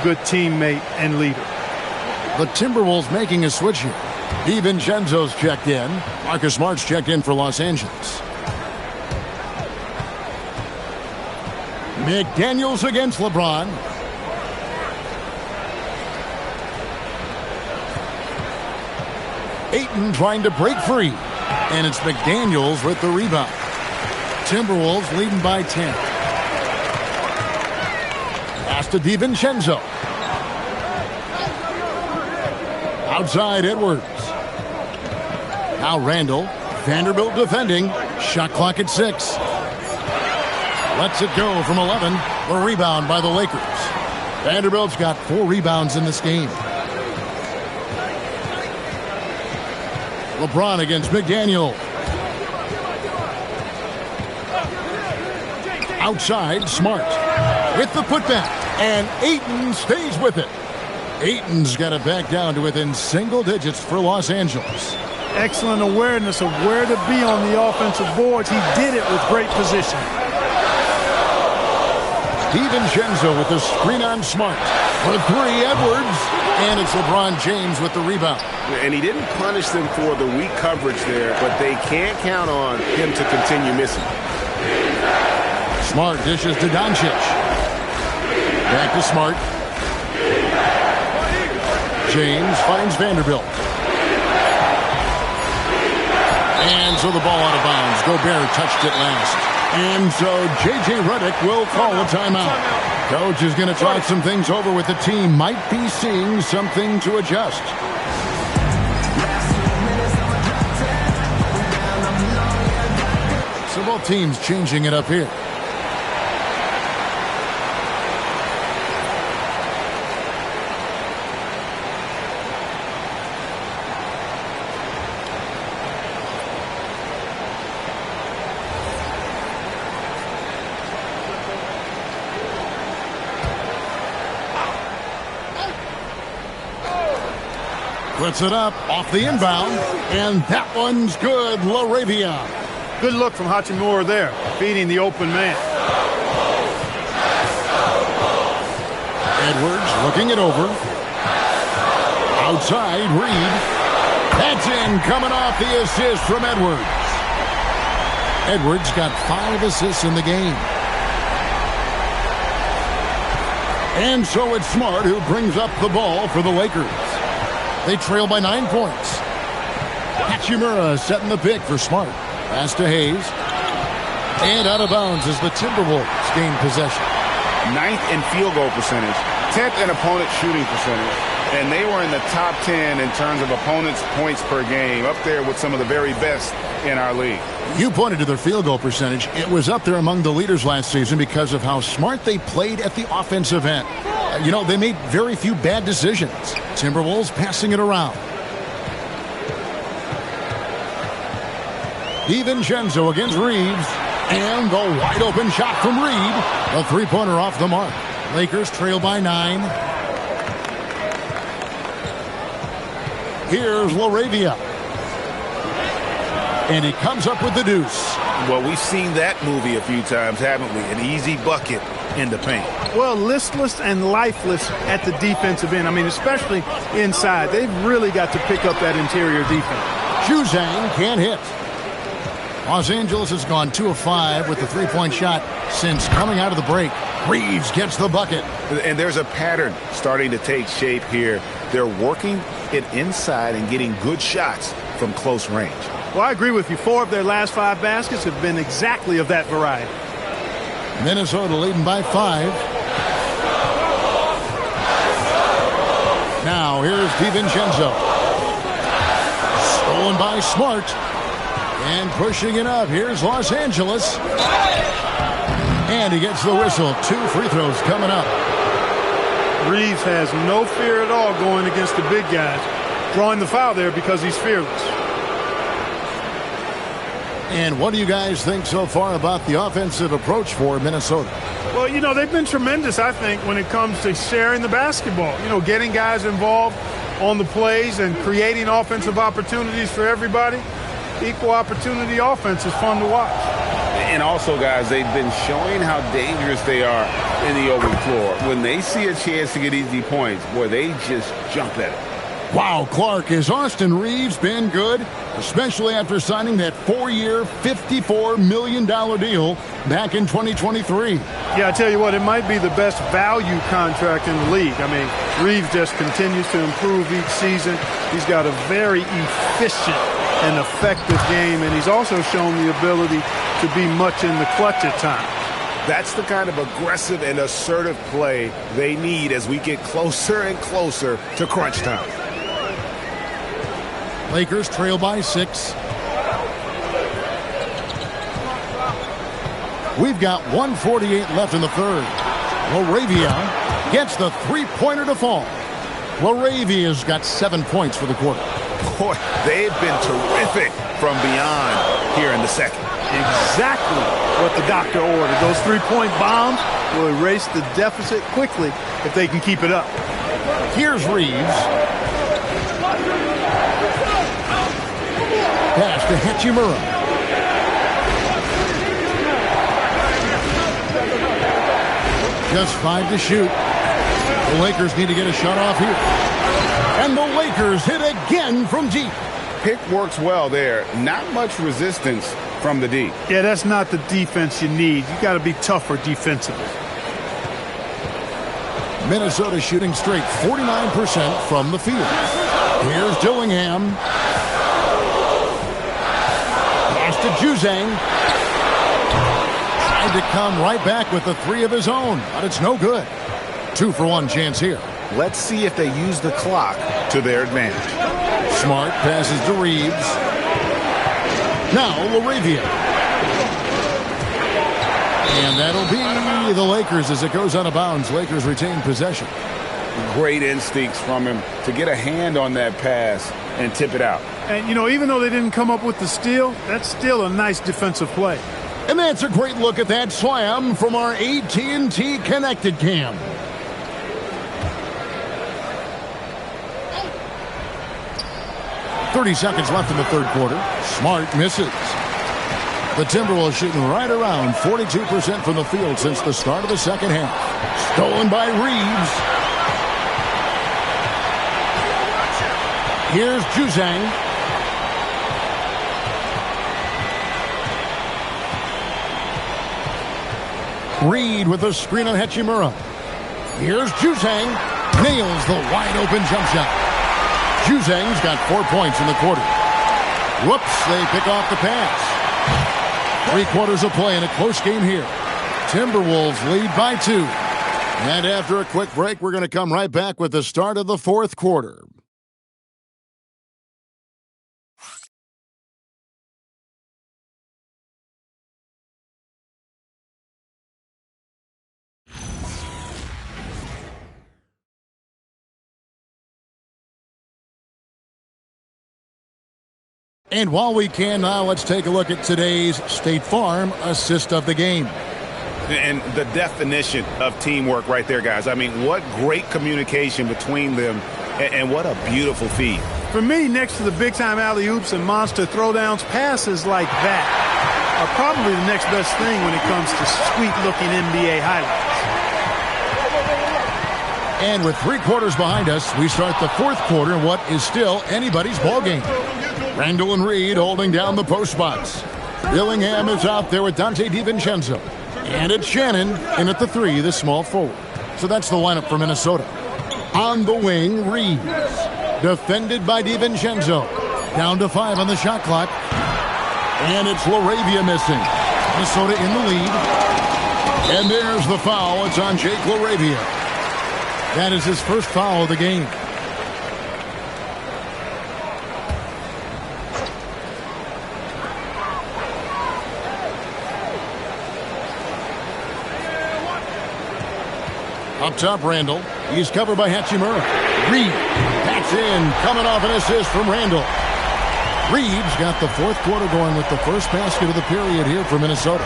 good teammate and leader. The Timberwolves making a switch here. DiVincenzo's checked in. Marcus Smart's checked in for Los Angeles. McDaniels against LeBron. Ayton trying to break free. And it's McDaniels with the rebound. Timberwolves leading by 10. Pass to DiVincenzo. Outside Edwards. Now Randall. Vanderbilt defending. Shot clock at 6. Lets it go from 11. The rebound by the Lakers. Vanderbilt's got 4 rebounds in this game. LeBron against McDaniel. Outside, Smart. With the putback. And Ayton stays with it. Ayton's got it back down to within single digits for Los Angeles. Excellent awareness of where to be on the offensive boards. He did it with great position. DiVincenzo with the screen on Smart. For 3, Edwards. And it's LeBron James with the rebound. And he didn't punish them for the weak coverage there, but they can't count on him to continue missing. Smart dishes to Doncic. Back to Smart. James finds Vanderbilt. And so the ball out of bounds. Gobert touched it last. And so J.J. Redick will call a timeout. Coach is going to talk some things over with the team. Might be seeing something to adjust. So both teams changing it up here. Puts it up off the inbound, and that one's good. LaRavia. Good look from Hachimura there, feeding the open man. Edwards looking it over. Outside, Reed. That's in, coming off the assist from Edwards. Edwards got 5 assists in the game. And so it's Smart who brings up the ball for the Lakers. They trail by 9 points. Hachimura setting the pick for Smart. Pass to Hayes. And out of bounds as the Timberwolves gain possession. 9th in field goal percentage, 10th in opponent shooting percentage, and they were in the top 10 in terms of opponents' points per game, up there with some of the very best in our league. You pointed to their field goal percentage. It was up there among the leaders last season because of how smart they played at the offensive end. You know, they made very few bad decisions. Timberwolves passing it around. DiVincenzo against Reeves. And the wide open shot from Reed. A three-pointer off the mark. Lakers trail by 9. Here's LaRavia. And he comes up with the deuce. Well, we've seen that movie a few times, haven't we? An easy bucket in the paint. Well, listless and lifeless at the defensive end. I mean, especially inside. They've really got to pick up that interior defense. Juzang can't hit. Los Angeles has gone 2 of 5 with the three-point shot since coming out of the break. Reeves gets the bucket. And there's a pattern starting to take shape here. They're working it inside and getting good shots from close range. Well, I agree with you. 4 of their last 5 baskets have been exactly of that variety. Minnesota leading by 5. Now here's DiVincenzo. Stolen by Smart. And pushing it up. Here's Los Angeles. And he gets the whistle. 2 free throws coming up. Reeves has no fear at all going against the big guys. Drawing the foul there because he's fearless. And what do you guys think so far about the offensive approach for Minnesota? Well, you know, they've been tremendous, I think, when it comes to sharing the basketball. You know, getting guys involved on the plays and creating offensive opportunities for everybody. Equal opportunity offense is fun to watch. And also, guys, they've been showing how dangerous they are in the open floor. When they see a chance to get easy points, boy, they just jump at it. Wow, Clark, has Austin Reeves been good? Especially after signing that 4-year, $54 million deal back in 2023. Yeah, I tell you what, it might be the best value contract in the league. I mean, Reeves just continues to improve each season. He's got a very efficient and effective game, and he's also shown the ability to be much in the clutch at times. That's the kind of aggressive and assertive play they need as we get closer and closer to crunch time. Lakers trail by 6. We've got 1:48 left in the third. LaRavia gets the three-pointer to fall. LaRavia's got 7 points for the quarter. Boy, they've been terrific from beyond here in the second. Exactly what the doctor ordered. Those three-point bombs will erase the deficit quickly if they can keep it up. Here's Reeves. Pass to Hachimura. Just 5 to shoot. The Lakers need to get a shot off here. And the Lakers hit again from deep. Pick works well there. Not much resistance from the D. Yeah, that's not the defense you need. You got to be tougher defensively. Minnesota shooting straight 49% from the field. Here's Dillingham. Pass to Juzang. Tried to come right back with the three of his own, but it's no good. 2-for-1 chance here. Let's see if they use the clock to their advantage. Smart passes to Reeves. Now LaRavia. And that'll be the Lakers as it goes out of bounds. Lakers retain possession. Great instincts from him to get a hand on that pass and tip it out. And, you know, even though they didn't come up with the steal, that's still a nice defensive play. And that's a great look at that slam from our AT&T Connected Cam. .30 seconds left in the third quarter. Smart misses. The Timberwolves shooting right around 42% from the field since the start of the second half. Stolen by Reeves. Here's Juzang. Reed with a screen on Hachimura. Here's Juzang. Nails the wide open jump shot. Juzang's got 4 points in the quarter. Whoops, they pick off the pass. 3 quarters of play in a close game here. Timberwolves lead by 2. And after a quick break, we're going to come right back with the start of the fourth quarter. And while we can now, let's take a look at today's State Farm assist of the game. And the definition of teamwork right there, guys. I mean, what great communication between them, and what a beautiful feed. For me, next to the big-time alley-oops and monster throwdowns, passes like that are probably the next best thing when it comes to sweet-looking NBA highlights. And with 3 quarters behind us, we start the fourth quarter in what is still anybody's ballgame. Randall and Reed holding down the post spots. Dillingham is out there with Dante DiVincenzo. And it's Shannon in at the 3, the small forward. So that's the lineup for Minnesota. On the wing, Reeves. Defended by DiVincenzo. Down to 5 on the shot clock. And it's LaRavia missing. Minnesota in the lead. And there's the foul. It's on Jake LaRavia. That is his first foul of the game. Up top, Randall. He's covered by Hachimura. Reed. That's in. Coming off an assist from Randall. Reed's got the fourth quarter going with the first basket of the period here for Minnesota.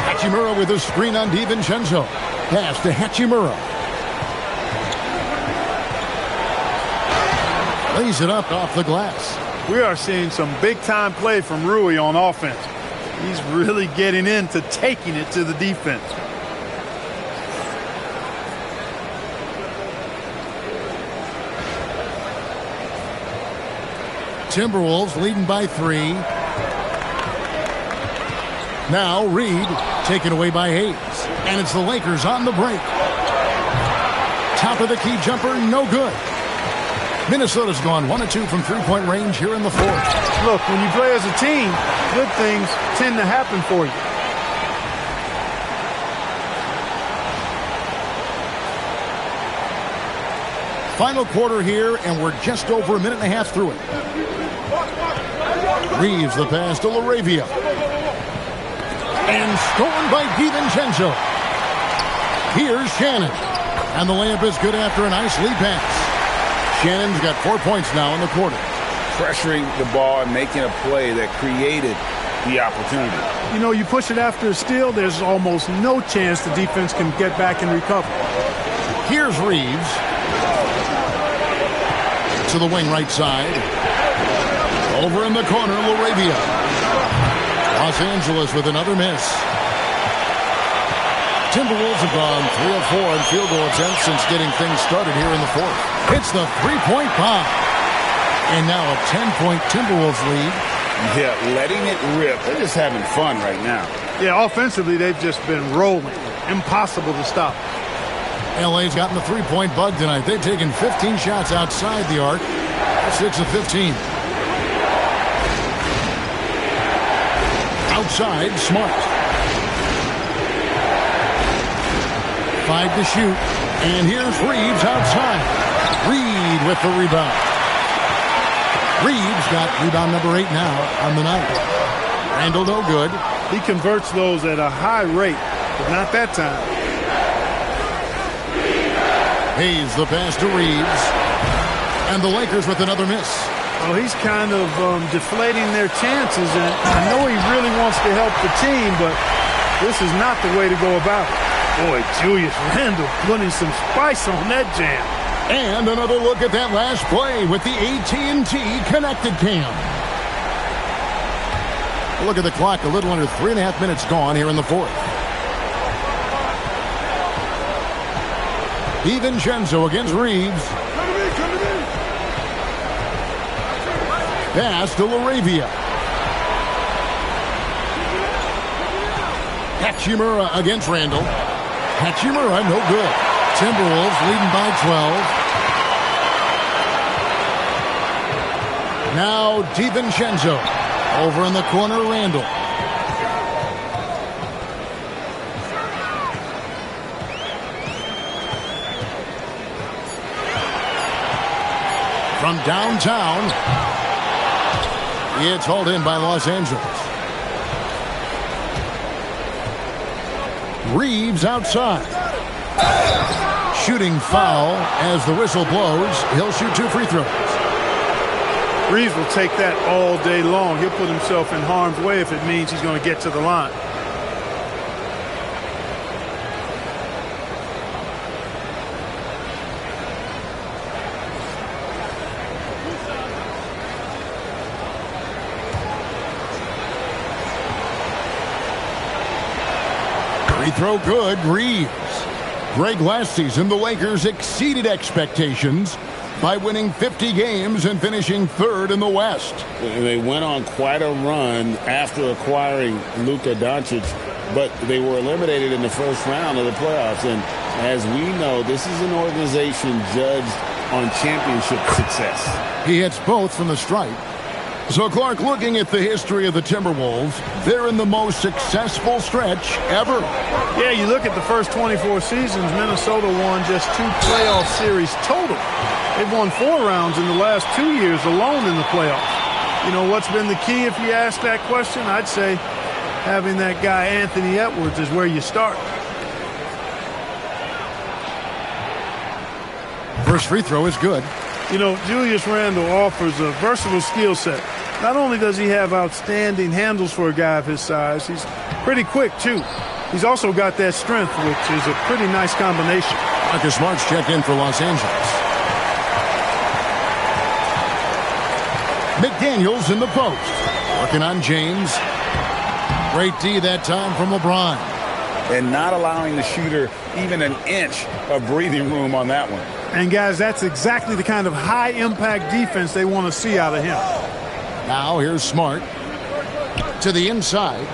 Hachimura with a screen on DiVincenzo. Pass to Hachimura. Lays it up off the glass. We are seeing some big-time play from Rui on offense. He's really getting into taking it to the defense. Timberwolves leading by 3. Now Reed taken away by Hayes. And it's the Lakers on the break. Top of the key jumper, no good. Minnesota's gone 1 of 2 from 3-point range here in the fourth. Look, when you play as a team, good things tend to happen for you. Final quarter here, and we're just over a minute and a half through it. Reeves the pass to LaRavia. And stolen by DiVincenzo. Here's Shannon. And the layup is good after a nice lead pass. Shannon's got 4 points now in the quarter. Pressuring the ball and making a play that created the opportunity. You know, you push it after a steal, there's almost no chance the defense can get back and recover. Here's Reeves. To the wing right side. Over in the corner, LaRavia. Los Angeles with another miss. Timberwolves have gone 3 of 4 in field goal attempts since getting things started here in the fourth. It's the three-point bomb. And now a 10-point Timberwolves lead. Yeah, letting it rip. They're just having fun right now. Yeah, offensively, they've just been rolling. Impossible to stop. LA's gotten the three-point bug tonight. They've taken 15 shots outside the arc. 6 of 15. Outside, Smart. 5 to shoot. And here's Reeves outside. Reed with the rebound. Reeves got rebound number 8 now on the night. Randall no good. He converts those at a high rate, but not that time. Hayes the pass to Reeves. And the Lakers with another miss. Well, he's kind of deflating their chances, and I know he really wants to help the team, but this is not the way to go about it. Boy, Julius Randle putting some spice on that jam. And another look at that last play with the AT&T Connected Cam. Look at the clock, a little under 3.5 minutes gone here in the fourth. DiVincenzo against Reeves. Pass to LaRavia. Hachimura against Randall. Hachimura, no good. Timberwolves leading by 12. Now DiVincenzo. Over in the corner, Randall. From downtown, it's hauled in by Los Angeles. Reeves outside. Shooting foul as the whistle blows. He'll shoot 2 free throws. Reeves will take that all day long. He'll put himself in harm's way if it means he's going to get to the line. Free throw good, Reeves. Greg, last season, the Lakers exceeded expectations by winning 50 games and finishing 3rd in the West. They went on quite a run after acquiring Luka Doncic, but they were eliminated in the first round of the playoffs. And as we know, this is an organization judged on championship success. He hits both from the stripe. So, Clark, looking at the history of the Timberwolves, they're in the most successful stretch ever. Yeah, you look at the first 24 seasons, Minnesota won just 2 playoff series total. They've won 4 rounds in the last 2 years alone in the playoffs. You know, what's been the key if you ask that question? I'd say having that guy Anthony Edwards is where you start. First free throw is good. You know, Julius Randle offers a versatile skill set. Not only does he have outstanding handles for a guy of his size, he's pretty quick, too. He's also got that strength, which is a pretty nice combination. Marcus Smart's checked in for Los Angeles. McDaniels in the post. Working on James. Great D that time from LeBron. And not allowing the shooter even an inch of breathing room on that one. And, guys, that's exactly the kind of high-impact defense they want to see out of him. Now here's Smart. To the inside.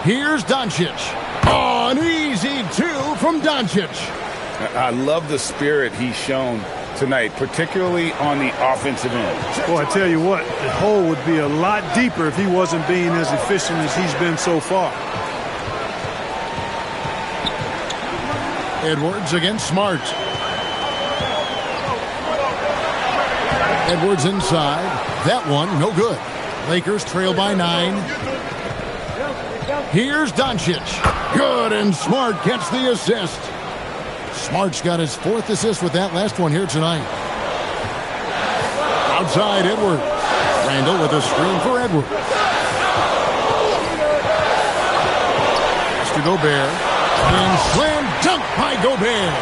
Here's Doncic. Oh, an easy 2 from Doncic. I love the spirit he's shown tonight, particularly on the offensive end. Boy, I tell you what, the hole would be a lot deeper if he wasn't being as efficient as he's been so far. Edwards against Smart. Edwards inside. That one, no good. Lakers trail by 9. Here's Doncic. Good, and Smart gets the assist. Smart's got his 4th assist with that last one here tonight. Outside, Edwards. Randall with a screen for Edwards. Pass to Gobert. And slam dunk by Gobert.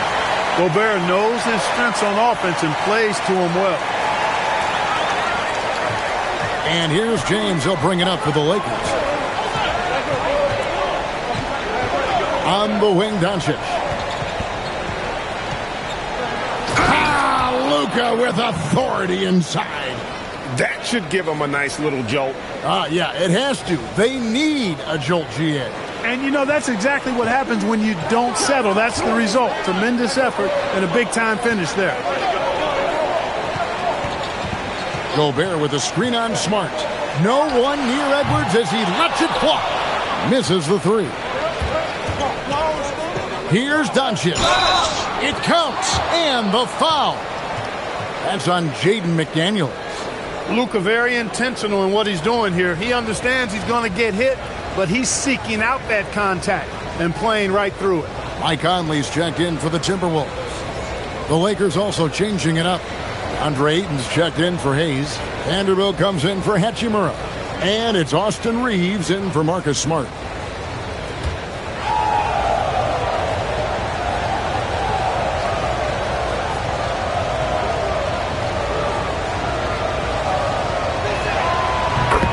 Gobert knows his strengths on offense and plays to him well. And here's James. He'll bring it up for the Lakers. On the wing, Doncic. Luka with authority inside. That should give him a nice little jolt. Yeah, it has to. They need a jolt, GA. And, you know, that's exactly what happens when you don't settle. That's the result. Tremendous effort and a big-time finish there. Gobert with a screen on Smart. No one near Edwards as he lets it fly. Misses the three. Here's Doncic. It counts. And the foul. That's on Jaden McDaniels. Luka very intentional in what he's doing here. He understands he's going to get hit, but he's seeking out that contact and playing right through it. Mike Conley's checked in for the Timberwolves. The Lakers also changing it up. Andre Ayton's checked in for Hayes. Vanderbilt comes in for Hachimura. And it's Austin Reeves in for Marcus Smart.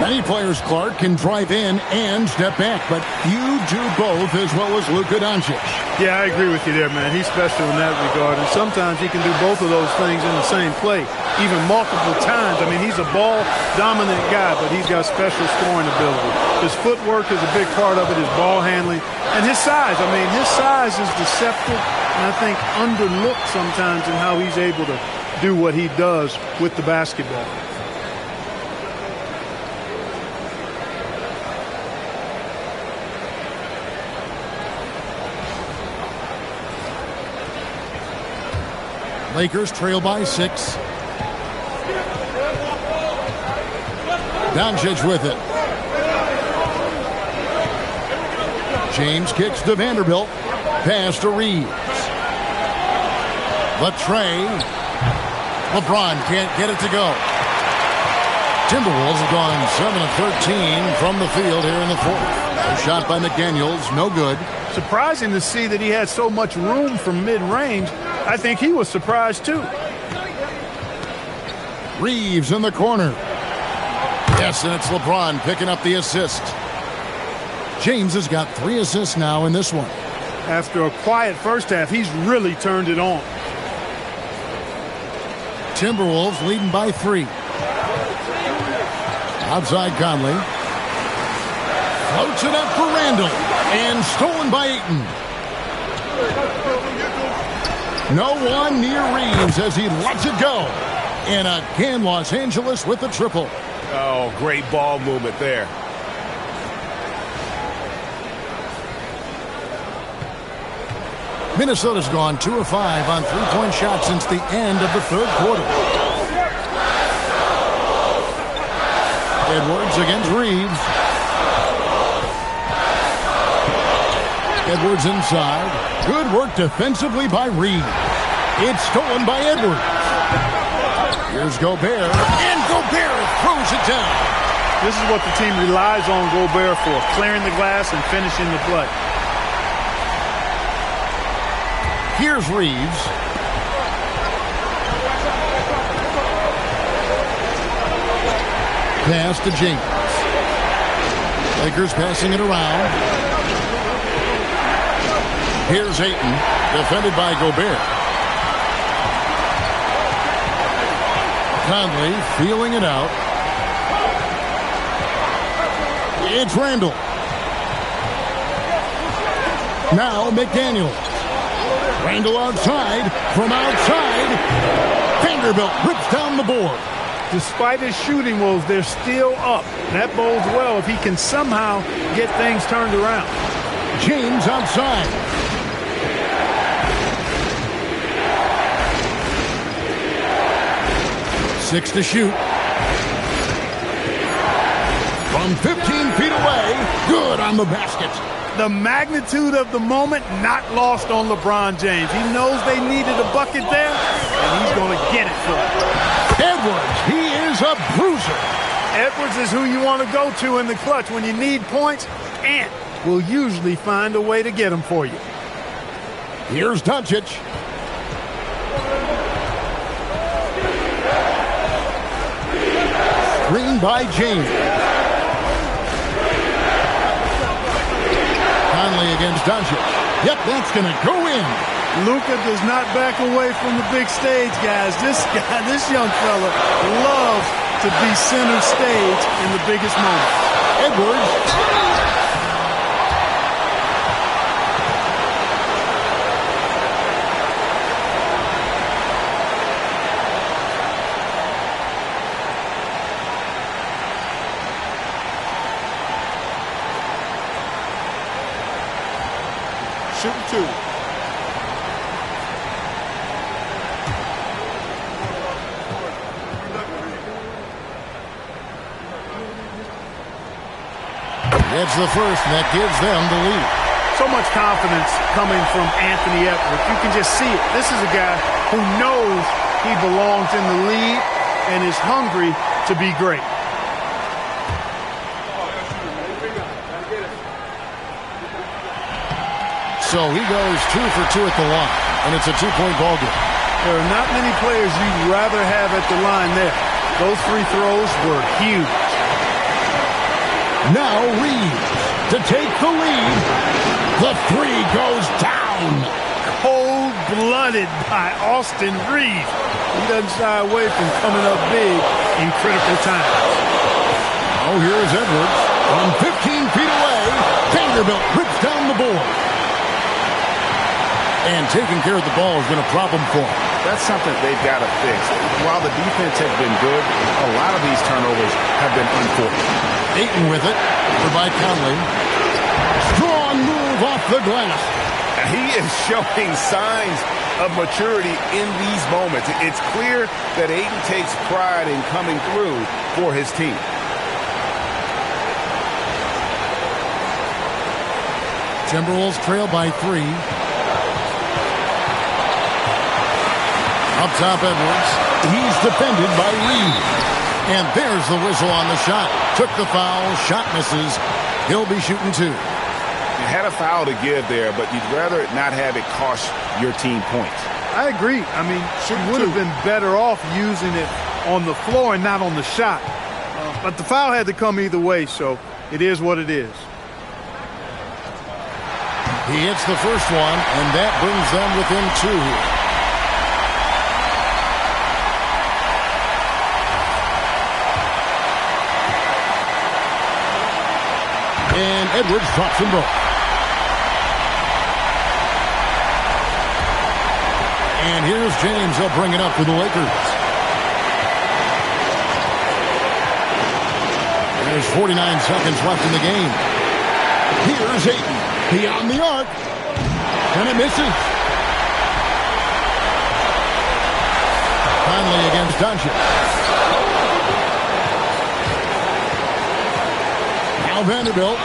Many players, Clark, can drive in and step back, but you do both as well as Luka Doncic. Yeah, I agree with you there, man. He's special in that regard, and sometimes he can do both of those things in the same play, even multiple times. I mean, he's a ball-dominant guy, but he's got special scoring ability. His footwork is a big part of it, his ball handling, and his size. I mean, his size is deceptive, and I think underlooked sometimes in how he's able to do what he does with the basketball. Lakers trail by 6. Doncic with it. James kicks to Vanderbilt. Pass to Reeves. The tray. LeBron can't get it to go. Timberwolves have gone 7 of 13 from the field here in the fourth. A shot by McDaniels, no good. Surprising to see that he had so much room from mid-range. I think he was surprised, too. Reeves in the corner. Yes, and it's LeBron picking up the assist. James has got 3 assists now in this one. After a quiet first half, he's really turned it on. Timberwolves leading by 3. Outside Conley. Floats it up for Randall. And stolen by Ayton. No one near Reeves as he lets it go. And again, Los Angeles with the triple. Oh, great ball movement there. Minnesota's gone 2 of 5 on three-point shots since the end of the third quarter. Edwards against Reeves. Edwards inside. Good work defensively by Reed. It's stolen by Edwards. Here's Gobert. And Gobert throws it down. This is what the team relies on Gobert for, clearing the glass and finishing the play. Here's Reeves. Pass to James. Lakers passing it around. Here's Ayton, defended by Gobert. Conley feeling it out. It's Randall. Now McDaniels. Randall outside. From outside, Vanderbilt rips down the board. Despite his shooting woes, they're still up. That bodes well if he can somehow get things turned around. James outside. Six to shoot. From 15 feet away, good on the basket. The magnitude of the moment not lost on LeBron James. He knows they needed a bucket there, and he's going to get it for them. Edwards, he is a bruiser. Edwards is who you want to go to in the clutch. When you need points, Ant will usually find a way to get them for you. Here's Doncic. Screen by James. Conley against Doncic. Yep, that's going to go in. Luka does not back away from the big stage, guys. This young fella loves to be center stage in the biggest moment. Edwards. Shooting 2. It's the first, and that gives them the lead. So much confidence coming from Anthony Edwards. You can just see it. This is a guy who knows he belongs in the lead and is hungry to be great. So he goes 2 for 2 at the line, and it's a 2-point ball game. There are not many players you'd rather have at the line there. Those free throws were huge. Now Reeves to take the lead. The 3 goes down. Cold-blooded by Austin Reeves. He doesn't shy away from coming up big in critical times. Oh, here's Edwards from 15 feet away. Vanderbilt rips down the board. And taking care of the ball has been a problem for him. That's something they've got to fix. While the defense has been good, a lot of these turnovers have been unfortunate. Ayton with it for Mike Conley. Strong move off the glass. He is showing signs of maturity in these moments. It's clear that Ayton takes pride in coming through for his team. Timberwolves trail by 3. Up top, Edwards. He's defended by Reed. And there's the whistle on the shot. Took the foul. Shot misses. He'll be shooting 2. You had a foul to give there, but you'd rather not have it cost your team points. I agree. I mean, she would have been better off using it on the floor and not on the shot. But the foul had to come either way, so it is what it is. He hits the first one, and that brings them within 2 here. And Edwards drops them both. And here's James. He'll bring it up for the Lakers. There's 49 seconds left in the game. Here's Ayton. Beyond the arc. And it misses. Conley against Doncic. Now Vanderbilt.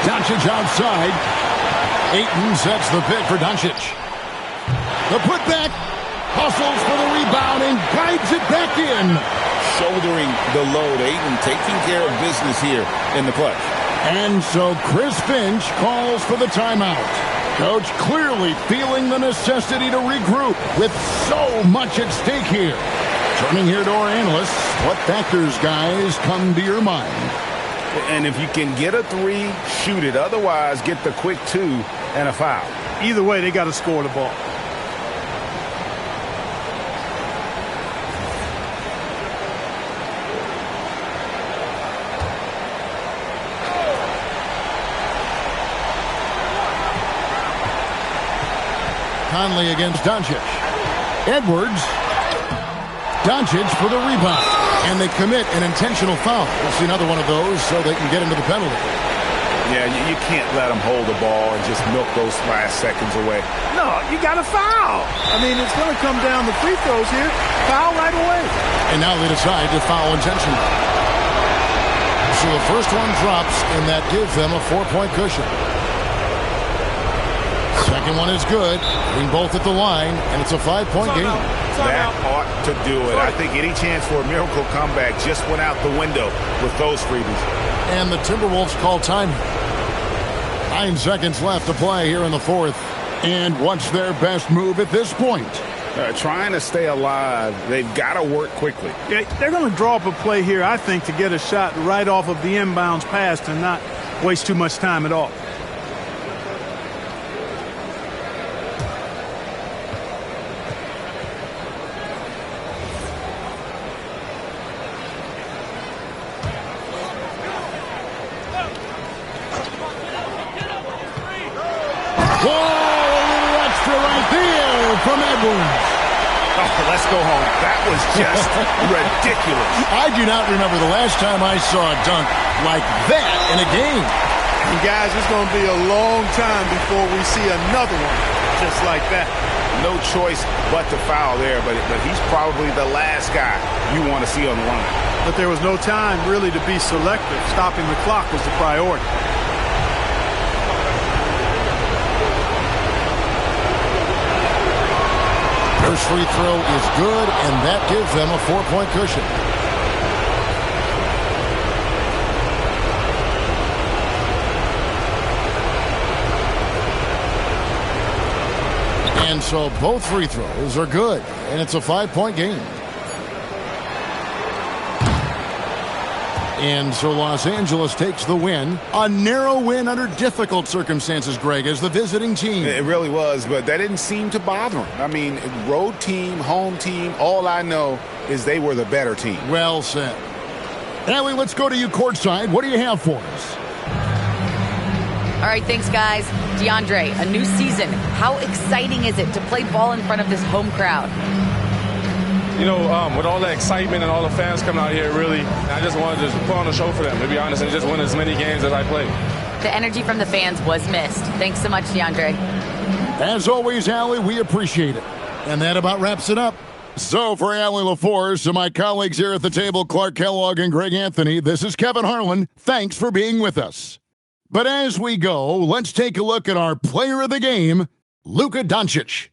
Doncic outside. Ayton sets the pick for Doncic. The putback. Hustles for the rebound and guides it back in. Shouldering the load. Ayton taking care of business here in the clutch. And so Chris Finch calls for the timeout. Coach clearly feeling the necessity to regroup with so much at stake here. Turning here to our analysts, what factors, guys, come to your mind? And if you can get a 3, shoot it. Otherwise, get the quick 2 and a foul. Either way, they got to score the ball. Conley against Doncic. Edwards. Doncic for the rebound. And they commit an intentional foul. We'll see another one of those so they can get into the penalty. Yeah, you can't let them hold the ball and just milk those last seconds away. No, you got to foul. I mean, it's going to come down to free throws here. Foul right away. And now they decide to foul intentionally. So the first one drops, and that gives them a 4-point cushion. Second one is good. Being both at the line, and it's a 5-point game. That ought to do it. I think any chance for a miracle comeback just went out the window with those freebies. And the Timberwolves call time. 9 seconds left to play here in the fourth. And what's their best move at this point? Trying to stay alive. They've got to work quickly. Yeah, they're going to draw up a play here, I think, to get a shot right off of the inbounds pass to not waste too much time at all. From Edwards. Oh, let's go home. That was just ridiculous. I do not remember the last time I saw a dunk like that in a game. And guys, it's going to be a long time before we see another one just like that. No choice but to foul there, but he's probably the last guy you want to see on the line. But there was no time really to be selective. Stopping the clock was the priority. First free throw is good, and that gives them a 4-point cushion. And so both free throws are good, and it's a 5-point game. And so Los Angeles takes the win. A narrow win under difficult circumstances, Greg, as the visiting team. It really was, but that didn't seem to bother them. I mean, road team, home team, all I know is they were the better team. Well said. Allie, let's go to you courtside. What do you have for us? All right, thanks, guys. DeAndre, a new season. How exciting is it to play ball in front of this home crowd? You know, with all the excitement and all the fans coming out here, really, I just wanted to put on a show for them, to be honest, and just win as many games as I play. The energy from the fans was missed. Thanks so much, DeAndre. As always, Allie, we appreciate it. And that about wraps it up. So for Allie LaForce and my colleagues here at the table, Clark Kellogg and Greg Anthony, this is Kevin Harlan. Thanks for being with us. But as we go, let's take a look at our player of the game, Luka Doncic.